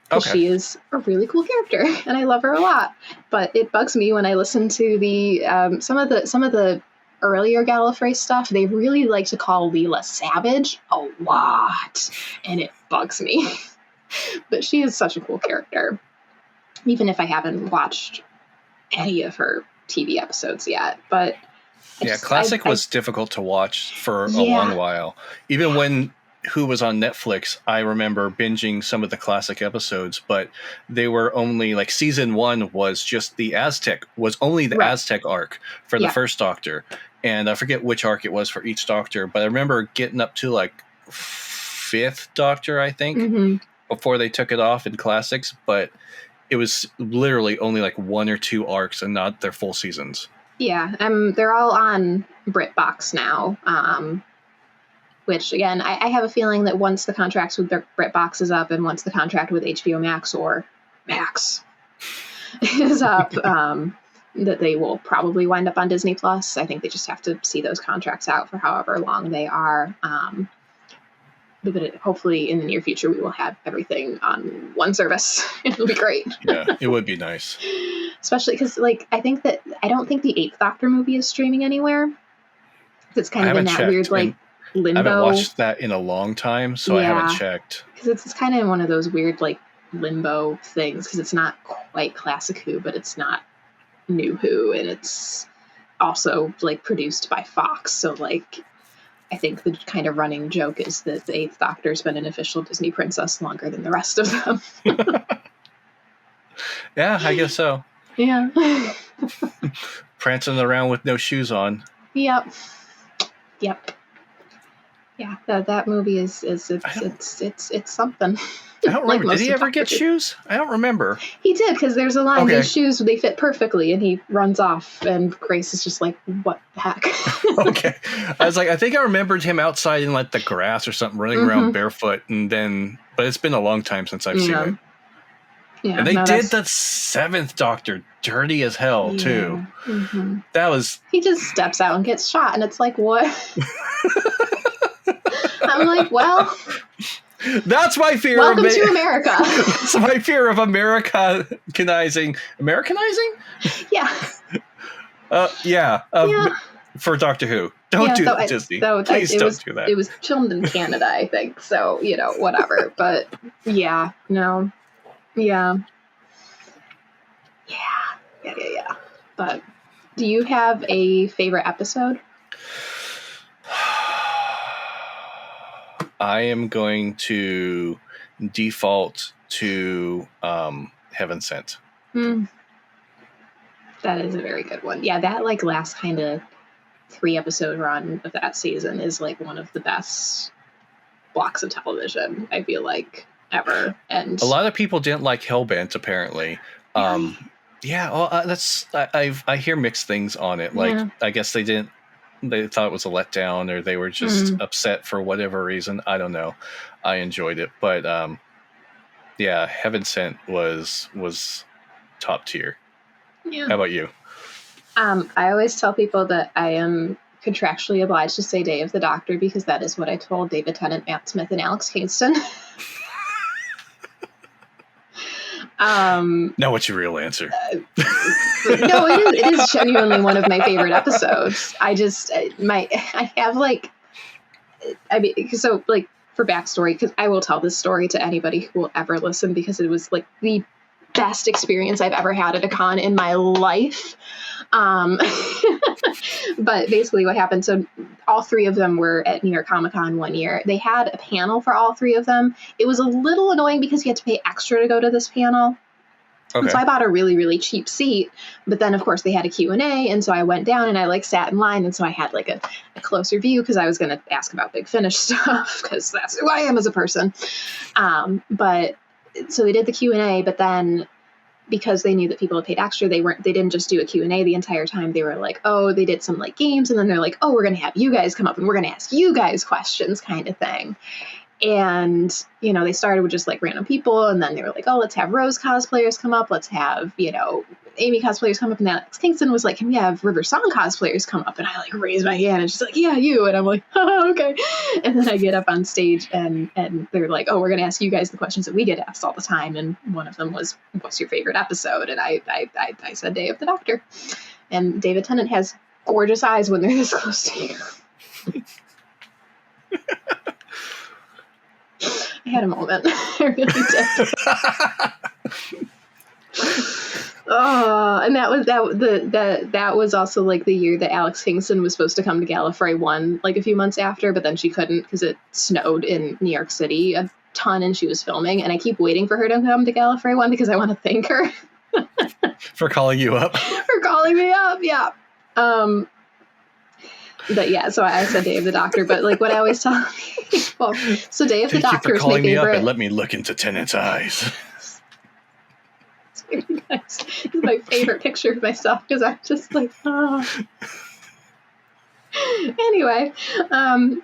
Okay. She is a really cool character, and I love her a lot. But it bugs me when I listen to the some of the earlier Gallifrey stuff. They really like to call Leela savage a lot, and it bugs me. But she is such a cool character, even if I haven't watched any of her TV episodes yet. But Classic was difficult to watch for a long while. Even when Who was on Netflix, I remember binging some of the Classic episodes, but they were only like season 1 was just the Aztec arc for the first Doctor. And I forget which arc it was for each Doctor, but I remember getting up to like 5th Doctor, I think, before they took it off in Classics. But it was literally only like 1 or 2 arcs and not their full seasons. Yeah, they're all on BritBox now, which, again, I have a feeling that once the contracts with BritBox is up and once the contract with HBO Max or Max is up, that they will probably wind up on Disney+. I think they just have to see those contracts out for however long they are. But hopefully in the near future, we will have everything on one service. It'll be great. Yeah, it would be nice. Especially because, I don't think the 8th Doctor movie is streaming anywhere. It's kind of in that weird, limbo. I haven't watched that in a long time, so I haven't checked. Because it's kind of one of those weird, limbo things, because it's not quite Classic Who, but it's not New Who, and it's also, produced by Fox. So, I think the kind of running joke is that the 8th Doctor's been an official Disney princess longer than the rest of them. Yeah, I guess so. Yeah. Prancing around with no shoes on. Yep. Yeah, that movie is something. I don't remember. Did he ever get shoes? I don't remember. He did, because there's a line, these shoes, they fit perfectly, and he runs off, and Grace is just like, what the heck? Okay. I was like, I think I remembered him outside in the grass or something, running around barefoot, but it's been a long time since I've seen it. Yeah, and they did the 7th Doctor dirty as hell, too. Mm-hmm. That was... He just steps out and gets shot, and it's like, what? I'm like, well... That's my fear. Welcome to America. That's my fear of Americanizing. Americanizing? Yeah. Yeah. For Doctor Who. Don't do that, Disney. Please don't do that. It was filmed in Canada, I think. So, whatever. But, yeah. No. Yeah. But, do you have a favorite episode? I am going to default to Heaven Sent. That is a very good one. Yeah, that last kind of 3-episode run of that season is one of the best blocks of television, I feel like, ever. And a lot of people didn't like Hellbent, apparently. I hear mixed things on it. I guess they thought it was a letdown, or they were just upset for whatever reason. I don't know. I enjoyed it, but Heaven Sent was top tier. Yeah. How about you? I always tell people that I am contractually obliged to say Day of the Doctor, because that is what I told David Tennant, Matt Smith, and Alex Kingston. Now, what's your real answer? No, it is genuinely one of my favorite episodes. I have for backstory, because I will tell this story to anybody who will ever listen, because it was the best experience I've ever had at a con in my life. Um, but basically what happened, so all three of them were at New York Comic Con one year. They had a panel for all three of them. It was a little annoying because you had to pay extra to go to this panel. And so I bought a really, really cheap seat, but then of course they had a Q&A, and so I went down and I like sat in line, and so I had like a closer view because I was going to ask about Big Finish stuff because that's who I am as a person. But so they did the Q&A, but then because they knew that people had paid extra, they didn't just do a Q&A the entire time. They were like, oh, they did some like games, and then they're like, oh, we're going to have you guys come up and we're going to ask you guys questions kind of thing. And, you know, they started with just like random people, and then they were like, oh, let's have Rose cosplayers come up. Let's have, you know, Amy cosplayers come up. And Alex Kingston was like, can we have River Song cosplayers come up? And I like raised my hand, and she's like, yeah, you. And I'm like, oh, okay. And then I get up on stage, and they're like, oh, we're going to ask you guys the questions that we get asked all the time. And one of them was, what's your favorite episode? And I said Day of the Doctor. And David Tennant has gorgeous eyes when they're this close to you. I had a moment. I really did. And that was also like the year that Alex Kingston was supposed to come to Gallifrey 1 like a few months after, but then she couldn't because it snowed in New York City a ton and she was filming, and I keep waiting for her to come to Gallifrey 1 because I want to thank her for calling you up. For calling me up, yeah. But yeah, so I said Day of the Doctor, but like what I always tell people, so Day of the Doctor is my favorite. Me up and let me look into Tennant's eyes. It's very nice. This is my favorite picture of myself because I'm just like, oh. Anyway,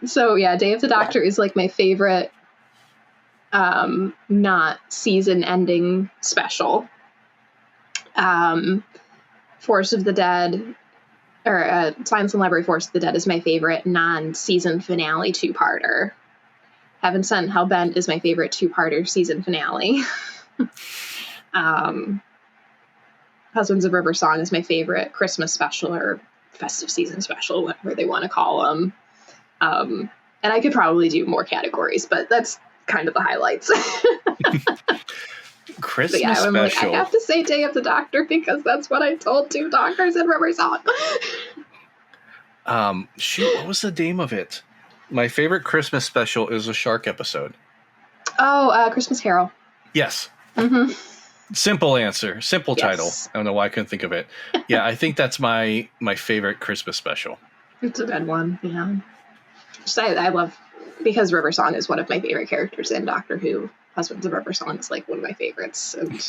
so yeah, Day of the Doctor is like my favorite not season-ending special. Force of the Dead, or Science and Library Force of the Dead is my favorite non-season finale two-parter. Heaven Sent, Hellbent is my favorite two-parter season finale. Husbands of River Song is my favorite Christmas special or festive season special, whatever they want to call them. And I could probably do more categories, but that's kind of the highlights. Christmas I'm special. like, I have to say Day of the Doctor because that's what I told two doctors in River Song. Shoot, what was the name of it? My favorite Christmas special is a shark episode. Oh, Christmas Carol. Yes. Mm-hmm. Simple answer. Simple title. Yes. I don't know why I couldn't think of it. Yeah, I think that's my favorite Christmas special. It's a good one, yeah. So I love, because River Song is one of my favorite characters in Doctor Who. Husbands of River Song is like one of my favorites. And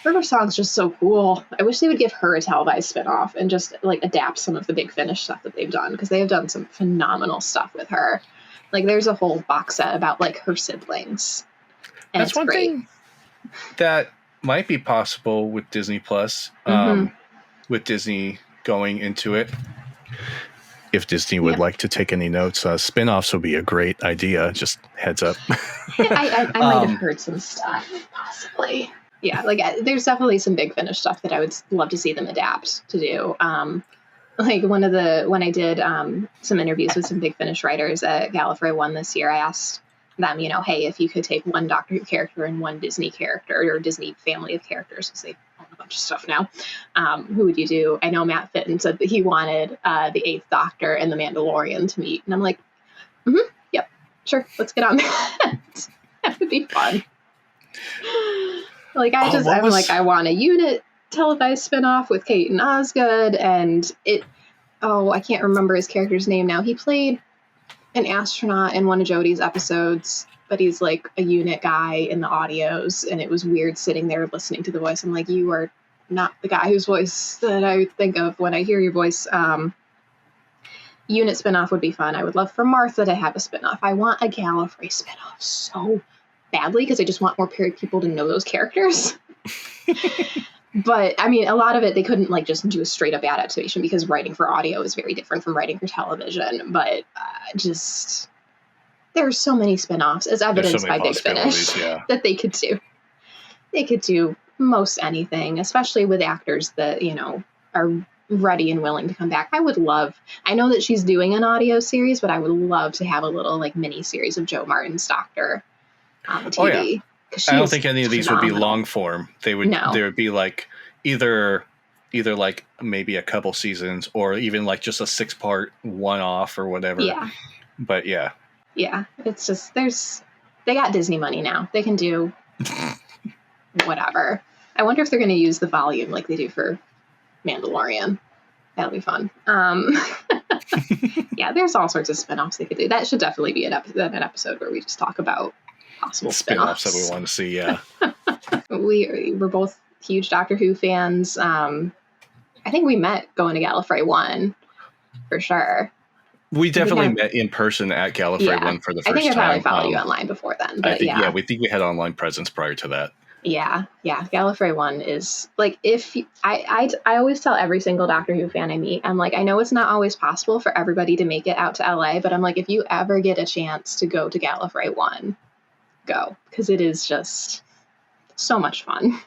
River Song's just so cool. I wish they would give her a televised spinoff and just like adapt some of the Big Finish stuff that they've done, because they have done some phenomenal stuff with her. Like there's a whole box set about like her siblings. And that's one great. Thing that might be possible with Disney Plus, with Disney going into it. If Disney would like to take any notes, spin-offs would be a great idea. Just heads up. I might have heard some stuff, possibly. Yeah, like there's definitely some Big Finish stuff that I would love to see them adapt to do. Like when I did some interviews with some Big Finish writers at Gallifrey 1 this year, I asked them, you know, hey, if you could take one Doctor Who character and one Disney character or Disney family of characters, because they own a bunch of stuff now, who would you do? I know Matt Fitton said that he wanted the Eighth Doctor and the Mandalorian to meet, and I'm like, yep, sure, let's get on that. That would be fun. Like I want a Unit televised spinoff with Kate and Osgood, and I can't remember his character's name now. He played an astronaut in one of Jodie's episodes, but he's like a Unit guy in the audios, and it was weird sitting there listening to the voice. I'm like, you are not the guy whose voice that I think of when I hear your voice. Unit spinoff would be fun. I would love for Martha to have a spinoff. I want a Gallifrey spinoff so badly because I just want more people to know those characters. But I mean, a lot of it, they couldn't like just do a straight up adaptation because writing for audio is very different from writing for television. But just there's so many spinoffs, as evidenced by Big Finish, that they could do. They could do most anything, especially with actors that, you know, are ready and willing to come back. I know that she's doing an audio series, but I would love to have a little like mini series of Joe Martin's Doctor on TV. Oh, yeah. I don't think any of these would be long form. They would be like either either like maybe a couple seasons or even like just a 6-part one-off or whatever. Yeah. But yeah. Yeah. It's just, they got Disney money now. They can do whatever. I wonder if they're going to use the volume like they do for Mandalorian. That'll be fun. Yeah, there's all sorts of spinoffs they could do. That should definitely be an episode where we just talk about possible spinoffs that we want to see. Yeah. We're both huge Doctor Who fans. I think we met going to Gallifrey 1 for sure. We definitely met in person at Gallifrey 1 for the first time. I think I probably followed you online before then. But we think we had online presence prior to that. Yeah. Gallifrey 1 is like, I always tell every single Doctor Who fan I meet, I'm like, I know it's not always possible for everybody to make it out to LA, but I'm like, if you ever get a chance to go to Gallifrey 1, go, because it is just so much fun.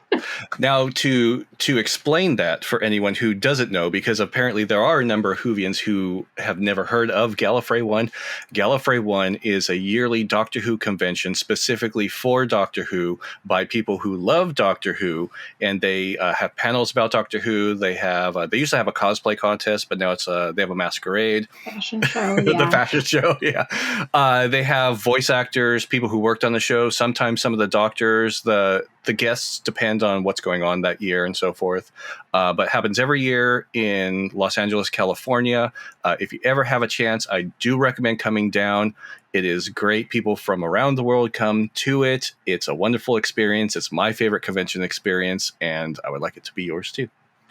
Now, to explain that for anyone who doesn't know, because apparently there are a number of Whovians who have never heard of Gallifrey 1. Gallifrey 1 is a yearly Doctor Who convention specifically for Doctor Who by people who love Doctor Who, and they have panels about Doctor Who. They have they used to have a cosplay contest, but now it's they have a masquerade. Fashion show, yeah. The fashion show, yeah. They have voice actors, people who worked on the show, sometimes some of the doctors, the guests depend on what's going on that year and so forth. But happens every year in Los Angeles, California. If you ever have a chance, I do recommend coming down. It is great. People from around the world come to it. It's a wonderful experience. It's my favorite convention experience, and I would like it to be yours too.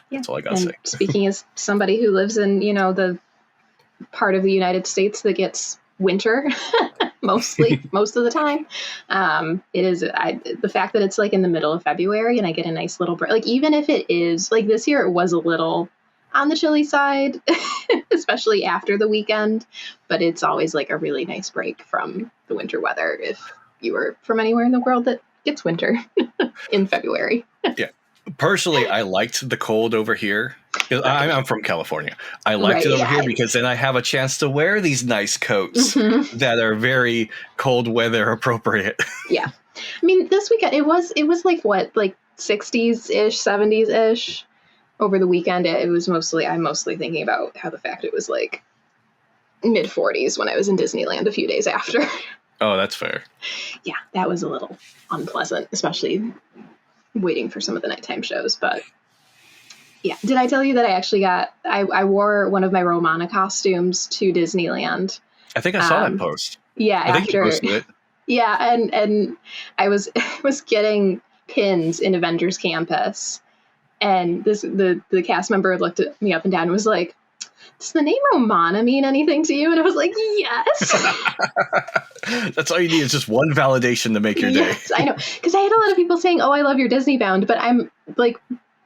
Yeah. That's all I got to say. Speaking as somebody who lives in, the part of the United States that gets winter most of the time, it is the fact that it's like in the middle of February and I get a nice little break. Like, even if it is like this year, it was a little on the chilly side, especially after the weekend, but it's always like a really nice break from the winter weather if you are from anywhere in the world that gets winter in February. Yeah. Personally, I liked the cold over here. I'm from California. I liked it over here because then I have a chance to wear these nice coats that are very cold weather appropriate. Yeah. I mean, this weekend, it was like what, like 60s-ish, 70s-ish over the weekend. I'm mostly thinking about how the fact it was like mid 40s when I was in Disneyland a few days after. Oh, that's fair. Yeah, that was a little unpleasant, especially waiting for some of the nighttime shows, but yeah. Did I tell you that I actually I wore one of my Romana costumes to Disneyland? I think I saw that post. Yeah. I think you posted it. Yeah. And I was getting pins in Avengers Campus, and the cast member looked at me up and down and was like, does the name Romana mean anything to you? And I was like, yes. That's all you need is just one validation to make your day. Yes, I know. Because I had a lot of people saying, oh, I love your Disney bound, but I'm like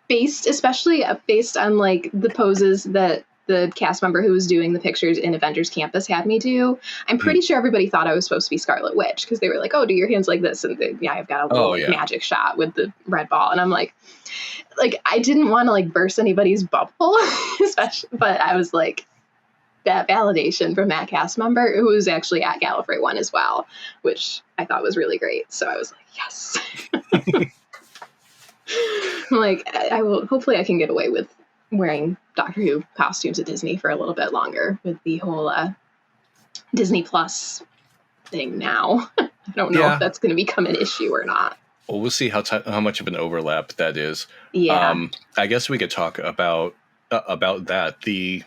especially based on like the poses that the cast member who was doing the pictures in Avengers Campus had me do. I'm pretty sure everybody thought I was supposed to be Scarlet Witch because they were like, oh, do your hands like this. And I've got a little magic shot with the red ball. And I'm like I didn't want to like burst anybody's bubble, especially, but I was like, that validation from that cast member who was actually at Gallifrey 1 as well, which I thought was really great. So I was like, yes. Like, I will, hopefully I can get away with wearing Doctor Who costumes at Disney for a little bit longer with the whole Disney Plus thing now. I don't know if that's going to become an issue or not. Well, we'll see how much of an overlap that is. Yeah. I guess we could talk about that. The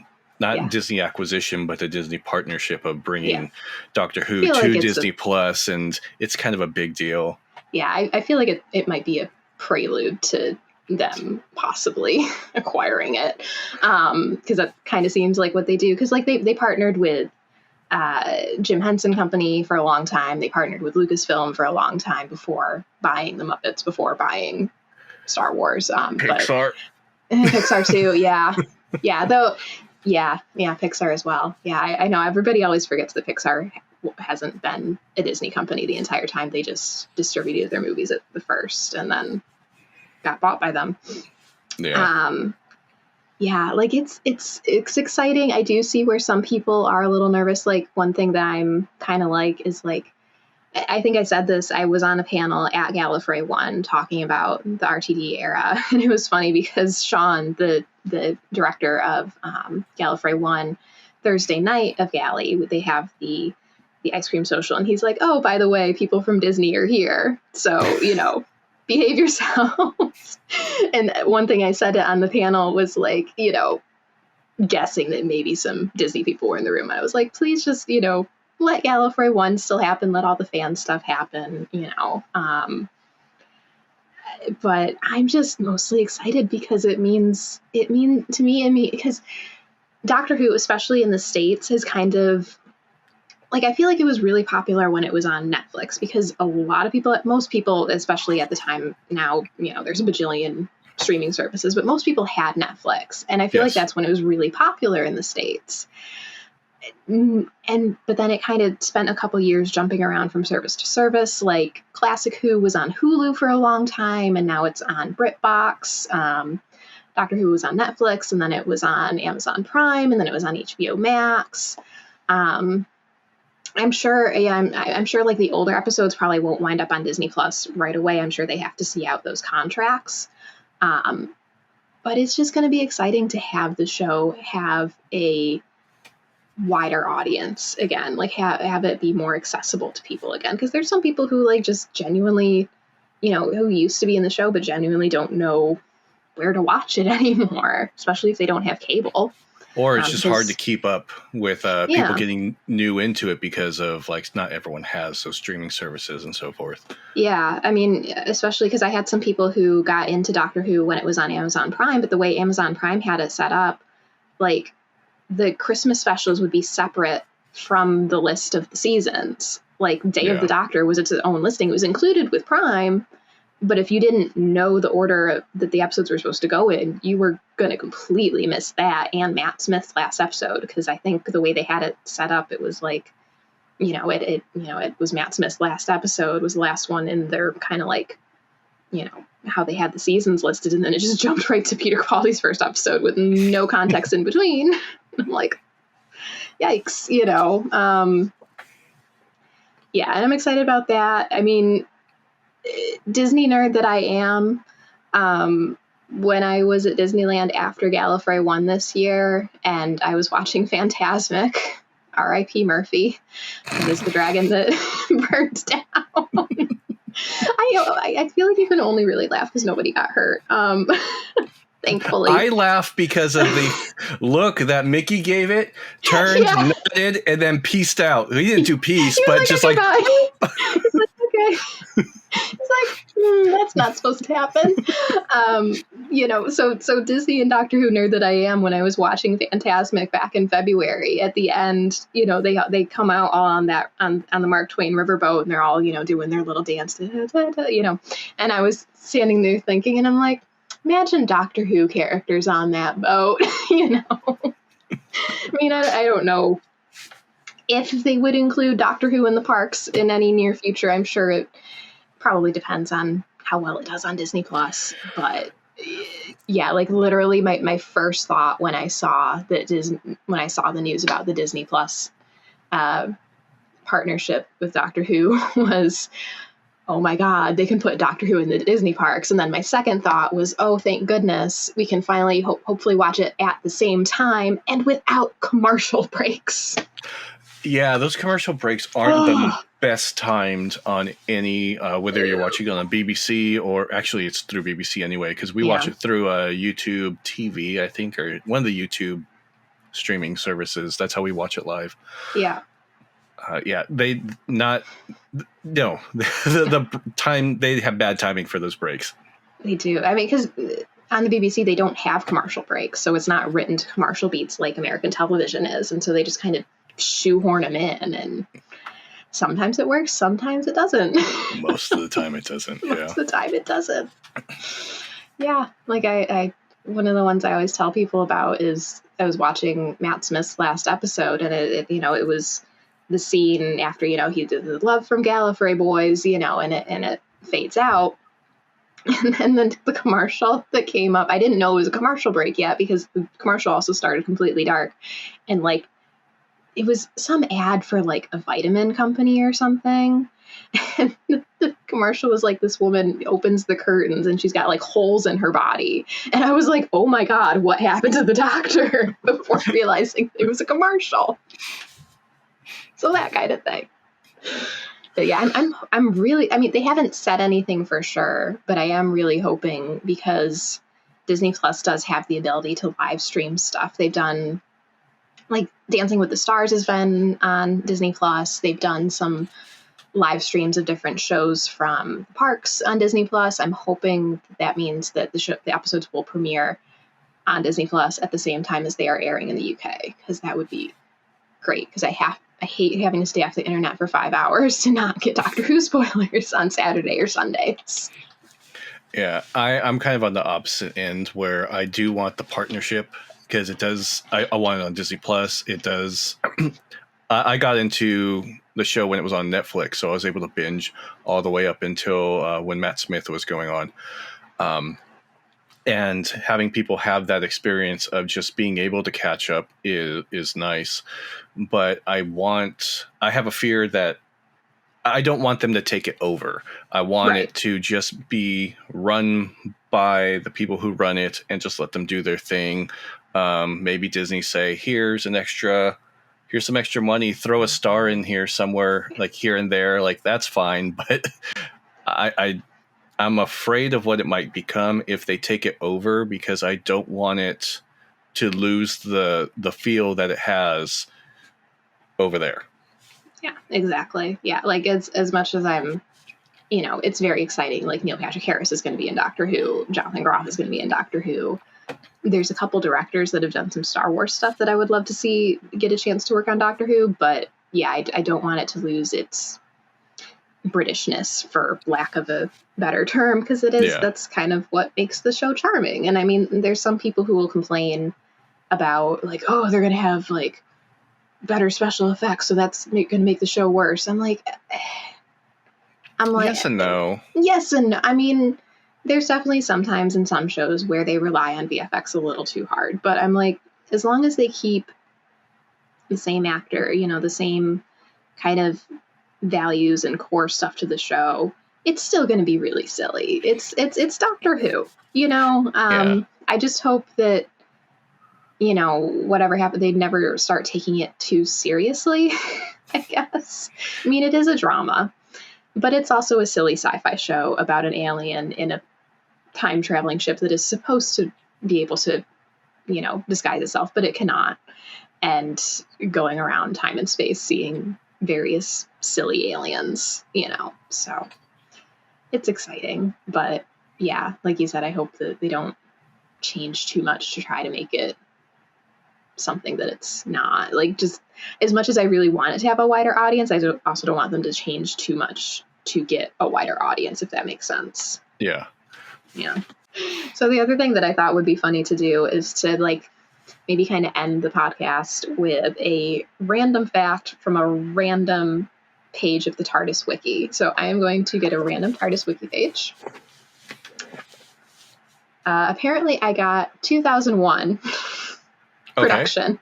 Disney acquisition, but the Disney partnership of bringing Doctor Who to Disney Plus, and it's kind of a big deal. Yeah, I feel like it might be a prelude to them possibly acquiring it, because that kind of seems like what they do. Because like they partnered with Jim Henson Company for a long time. They partnered with Lucasfilm for a long time before buying the Muppets, before buying Star Wars. Pixar. But Pixar too, yeah. Pixar as well. Yeah, I know everybody always forgets that Pixar hasn't been a Disney company the entire time. They just distributed their movies at the first and then got bought by them. Yeah. Like it's exciting. I do see where some people are a little nervous. Like, one thing that I'm kind of like is like, I think I said this, I was on a panel at Gallifrey 1 talking about the RTD era, and it was funny because Sean, the director of Gallifrey 1, Thursday night of Galley, they have the ice cream social, and he's like, oh, by the way, people from Disney are here, so, behave yourselves. And one thing I said on the panel was like, guessing that maybe some Disney people were in the room. I was like, please just, let Gallifrey 1 still happen. Let all the fan stuff happen, but I'm just mostly excited because it means to me, because Doctor Who, especially in the States, is kind of like, I feel like it was really popular when it was on Netflix because a lot of people, most people, especially at the time now, there's a bajillion streaming services, but most people had Netflix. And I feel like that's when it was really popular in the States. But then it kind of spent a couple years jumping around from service to service. Like Classic Who was on Hulu for a long time, and now it's on BritBox. Doctor Who was on Netflix, and then it was on Amazon Prime, and then it was on HBO Max. I'm sure like the older episodes probably won't wind up on Disney Plus right away. I'm sure they have to see out those contracts. But it's just going to be exciting to have the show have a wider audience again, like have it be more accessible to people again, because there's some people who like just genuinely, who used to be in the show but genuinely don't know where to watch it anymore, especially if they don't have cable, or it's just hard to keep up with people getting new into it because of like not everyone has those streaming services and so forth. I mean, especially because I had some people who got into Doctor Who when it was on Amazon Prime, but the way Amazon Prime had it set up, like the Christmas specials would be separate from the list of the seasons. Like Day of the Doctor was its own listing. It was included with Prime, but if you didn't know the order that the episodes were supposed to go in, you were going to completely miss that and Matt Smith's last episode, because I think the way they had it set up, it was like, it was Matt Smith's last episode was the last one in their kind of like, how they had the seasons listed, and then it just jumped right to Peter Capaldi's first episode with no context in between. I'm like, yikes, and I'm excited about that. I mean, Disney nerd that I am, when I was at Disneyland after Gallifrey 1 this year, and I was watching Fantasmic, R.I.P. Murphy, that is the dragon that burned down. I feel like you can only really laugh because nobody got hurt. Thankfully. I laugh because of the look that Mickey gave it, turned, nodded, and then pieced out. He didn't do peace, but just like... It's like, okay. It's like, that's not supposed to happen. So Disney and Doctor Who nerd that I am, when I was watching Fantasmic back in February, at the end, they come out all on the Mark Twain riverboat, and they're all, doing their little dance, and I was standing there thinking, and I'm like, imagine Doctor Who characters on that boat, I mean, I don't know if they would include Doctor Who in the parks in any near future. I'm sure it probably depends on how well it does on Disney Plus. But like literally my first thought when I saw the news about the Disney Plus partnership with Doctor Who was, oh my God, they can put Doctor Who in the Disney parks. And then my second thought was, oh, thank goodness, we can finally hopefully watch it at the same time and without commercial breaks. Yeah, those commercial breaks aren't the best timed on any, whether you're watching it on BBC or actually it's through BBC anyway, because we watch it through YouTube TV, I think, or one of the YouTube streaming services. That's how we watch it live. Yeah. The time, they have bad timing for those breaks. They do. I mean, because on the BBC, they don't have commercial breaks, so it's not written to commercial beats like American television is, and so they just kind of shoehorn them in, and sometimes it works, sometimes it doesn't. Most of the time it doesn't. Most of the time it doesn't. Yeah, like I one of the ones I always tell people about is I was watching Matt Smith's last episode, and it was the scene after, he did the Love from Gallifrey Boys, and it fades out. And then the commercial that came up, I didn't know it was a commercial break yet because the commercial also started completely dark. And like, it was some ad for like a vitamin company or something. And the commercial was like, this woman opens the curtains and she's got like holes in her body. And I was like, oh my God, what happened to the doctor? Before realizing it was a commercial. So that kind of thing. But yeah, I'm really, I mean, they haven't said anything for sure, but I am really hoping, because Disney Plus does have the ability to live stream stuff. They've done, like, Dancing with the Stars has been on Disney Plus. They've done some live streams of different shows from parks on Disney Plus. I'm hoping that means that the episodes will premiere on Disney Plus at the same time as they are airing in the UK, because that would be great, because I hate having to stay off the internet for 5 hours to not get Doctor Who spoilers on Saturday or Sundays. Yeah, I'm kind of on the opposite end, where I do want the partnership, because it does. I want it on Disney Plus. It does. I got into the show when it was on Netflix, so I was able to binge all the way up until when Matt Smith was going on. And having people have that experience of just being able to catch up is nice. But I have a fear that I don't want them to take it over. I want it to just be run by the people who run it and just let them do their thing. Maybe Disney say, here's some extra money, throw a star in here somewhere, like here and there, like that's fine. But I'm afraid of what it might become if they take it over, because I don't want it to lose the feel that it has over there. Yeah, exactly. Yeah, like, it's as much as I'm, it's very exciting. Like, Neil Patrick Harris is going to be in Doctor Who. Jonathan Groff is going to be in Doctor Who. There's a couple directors that have done some Star Wars stuff that I would love to see get a chance to work on Doctor Who. But yeah, I don't want it to lose its Britishness, for lack of a better term, because that's kind of what makes the show charming. And I mean, there's some people who will complain about, like, oh, they're going to have like better special effects, so that's going to make the show worse. I'm like, yes and no. Yes and no. I mean, there's definitely sometimes in some shows where they rely on VFX a little too hard, but I'm like, as long as they keep the same actor, the same kind of values and core stuff to the show, it's still going to be really silly. It's Doctor Who, I just hope that, whatever happened, they'd never start taking it too seriously, I guess. I mean, it is a drama, but it's also a silly sci-fi show about an alien in a time-traveling ship that is supposed to be able to, disguise itself, but it cannot. And going around time and space, seeing various silly aliens, so it's exciting. But yeah, like you said, I hope that they don't change too much to try to make it something that it's not. Like, just as much as I really want it to have a wider audience, I also don't want them to change too much to get a wider audience, if that makes sense. Yeah. So the other thing that I thought would be funny to do is to, like, maybe kind of end the podcast with a random fact from a random page of the TARDIS wiki. So I am going to get a random TARDIS wiki page. Apparently I got 2001 production.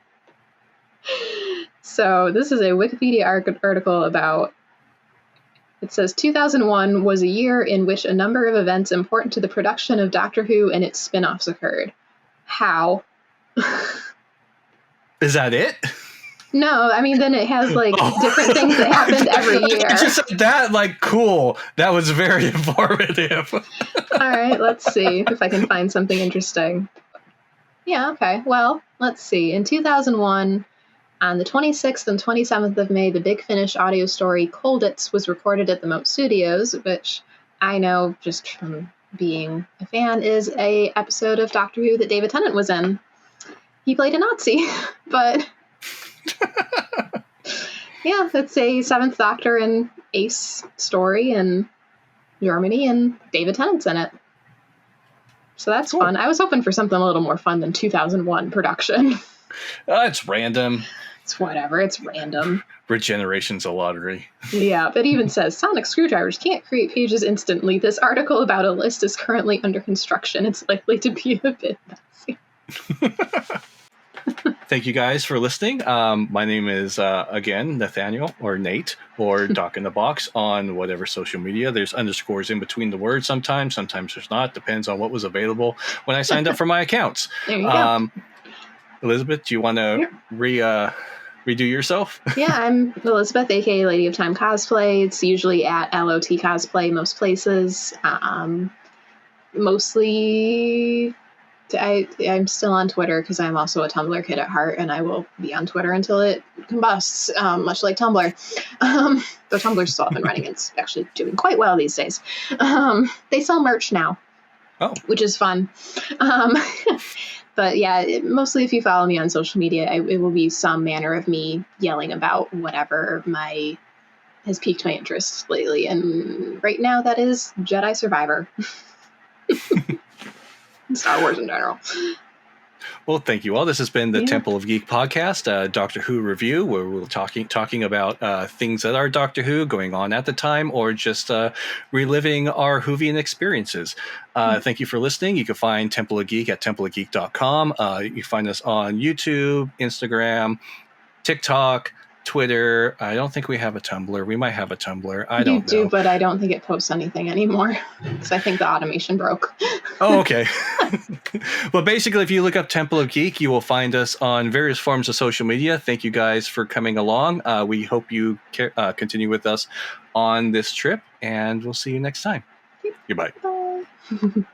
So this is a Wikipedia article about, it says 2001 was a year in which a number of events important to the production of Doctor Who and its spin-offs occurred. How? Is that it? No, I mean, then it has, like, different things that happened every year. Just said that, like, cool. That was very informative. All right, let's see if I can find something interesting. Yeah, okay. Well, let's see. In 2001, on the 26th and 27th of May, the Big Finish audio story Colditz was recorded at the Moat Studios, which I know just from being a fan is a episode of Doctor Who that David Tennant was in. He played a Nazi, but yeah, it's a Seventh Doctor and Ace story in Germany, and David Tennant's in it. So that's cool. Fun. I was hoping for something a little more fun than 2001 production. It's random. It's whatever. It's random. Regeneration's a lottery. Yeah, but it even says sonic screwdrivers can't create pages instantly. This article about a list is currently under construction. It's likely to be a bit messy. Thank you guys for listening. My name is, again, Nathaniel or Nate or Doc in the Box on whatever social media. There's underscores in between the words sometimes. Sometimes there's not. Depends on what was available when I signed up for my accounts. There you go. Elizabeth, do you want to redo yourself? Yeah, I'm Elizabeth, aka Lady of Time Cosplay. It's usually at LOT Cosplay most places. Mostly, I'm still on Twitter because I'm also a Tumblr kid at heart, and I will be on Twitter until it combusts, much like Tumblr. Though Tumblr's still up and running, it's actually doing quite well these days. They sell merch now, which is fun. But yeah, mostly if you follow me on social media, it will be some manner of me yelling about whatever has piqued my interest lately. And right now that is Jedi Survivor. Star Wars in general. Well, thank you all. This has been the Temple of Geek podcast, a Doctor Who review, where we're talking about things that are Doctor Who going on at the time, or just reliving our Whovian experiences. Thank you for listening. You can find Temple of Geek at templeofgeek.com. You can find us on YouTube, Instagram, TikTok, Twitter. I don't think we have a Tumblr. We might have a Tumblr. I don't know. You do, but I don't think it posts anything anymore because I think the automation broke. Oh, okay. Well, basically, if you look up Temple of Geek, you will find us on various forms of social media. Thank you guys for coming along. We hope you continue with us on this trip, and we'll see you next time. Goodbye. Bye.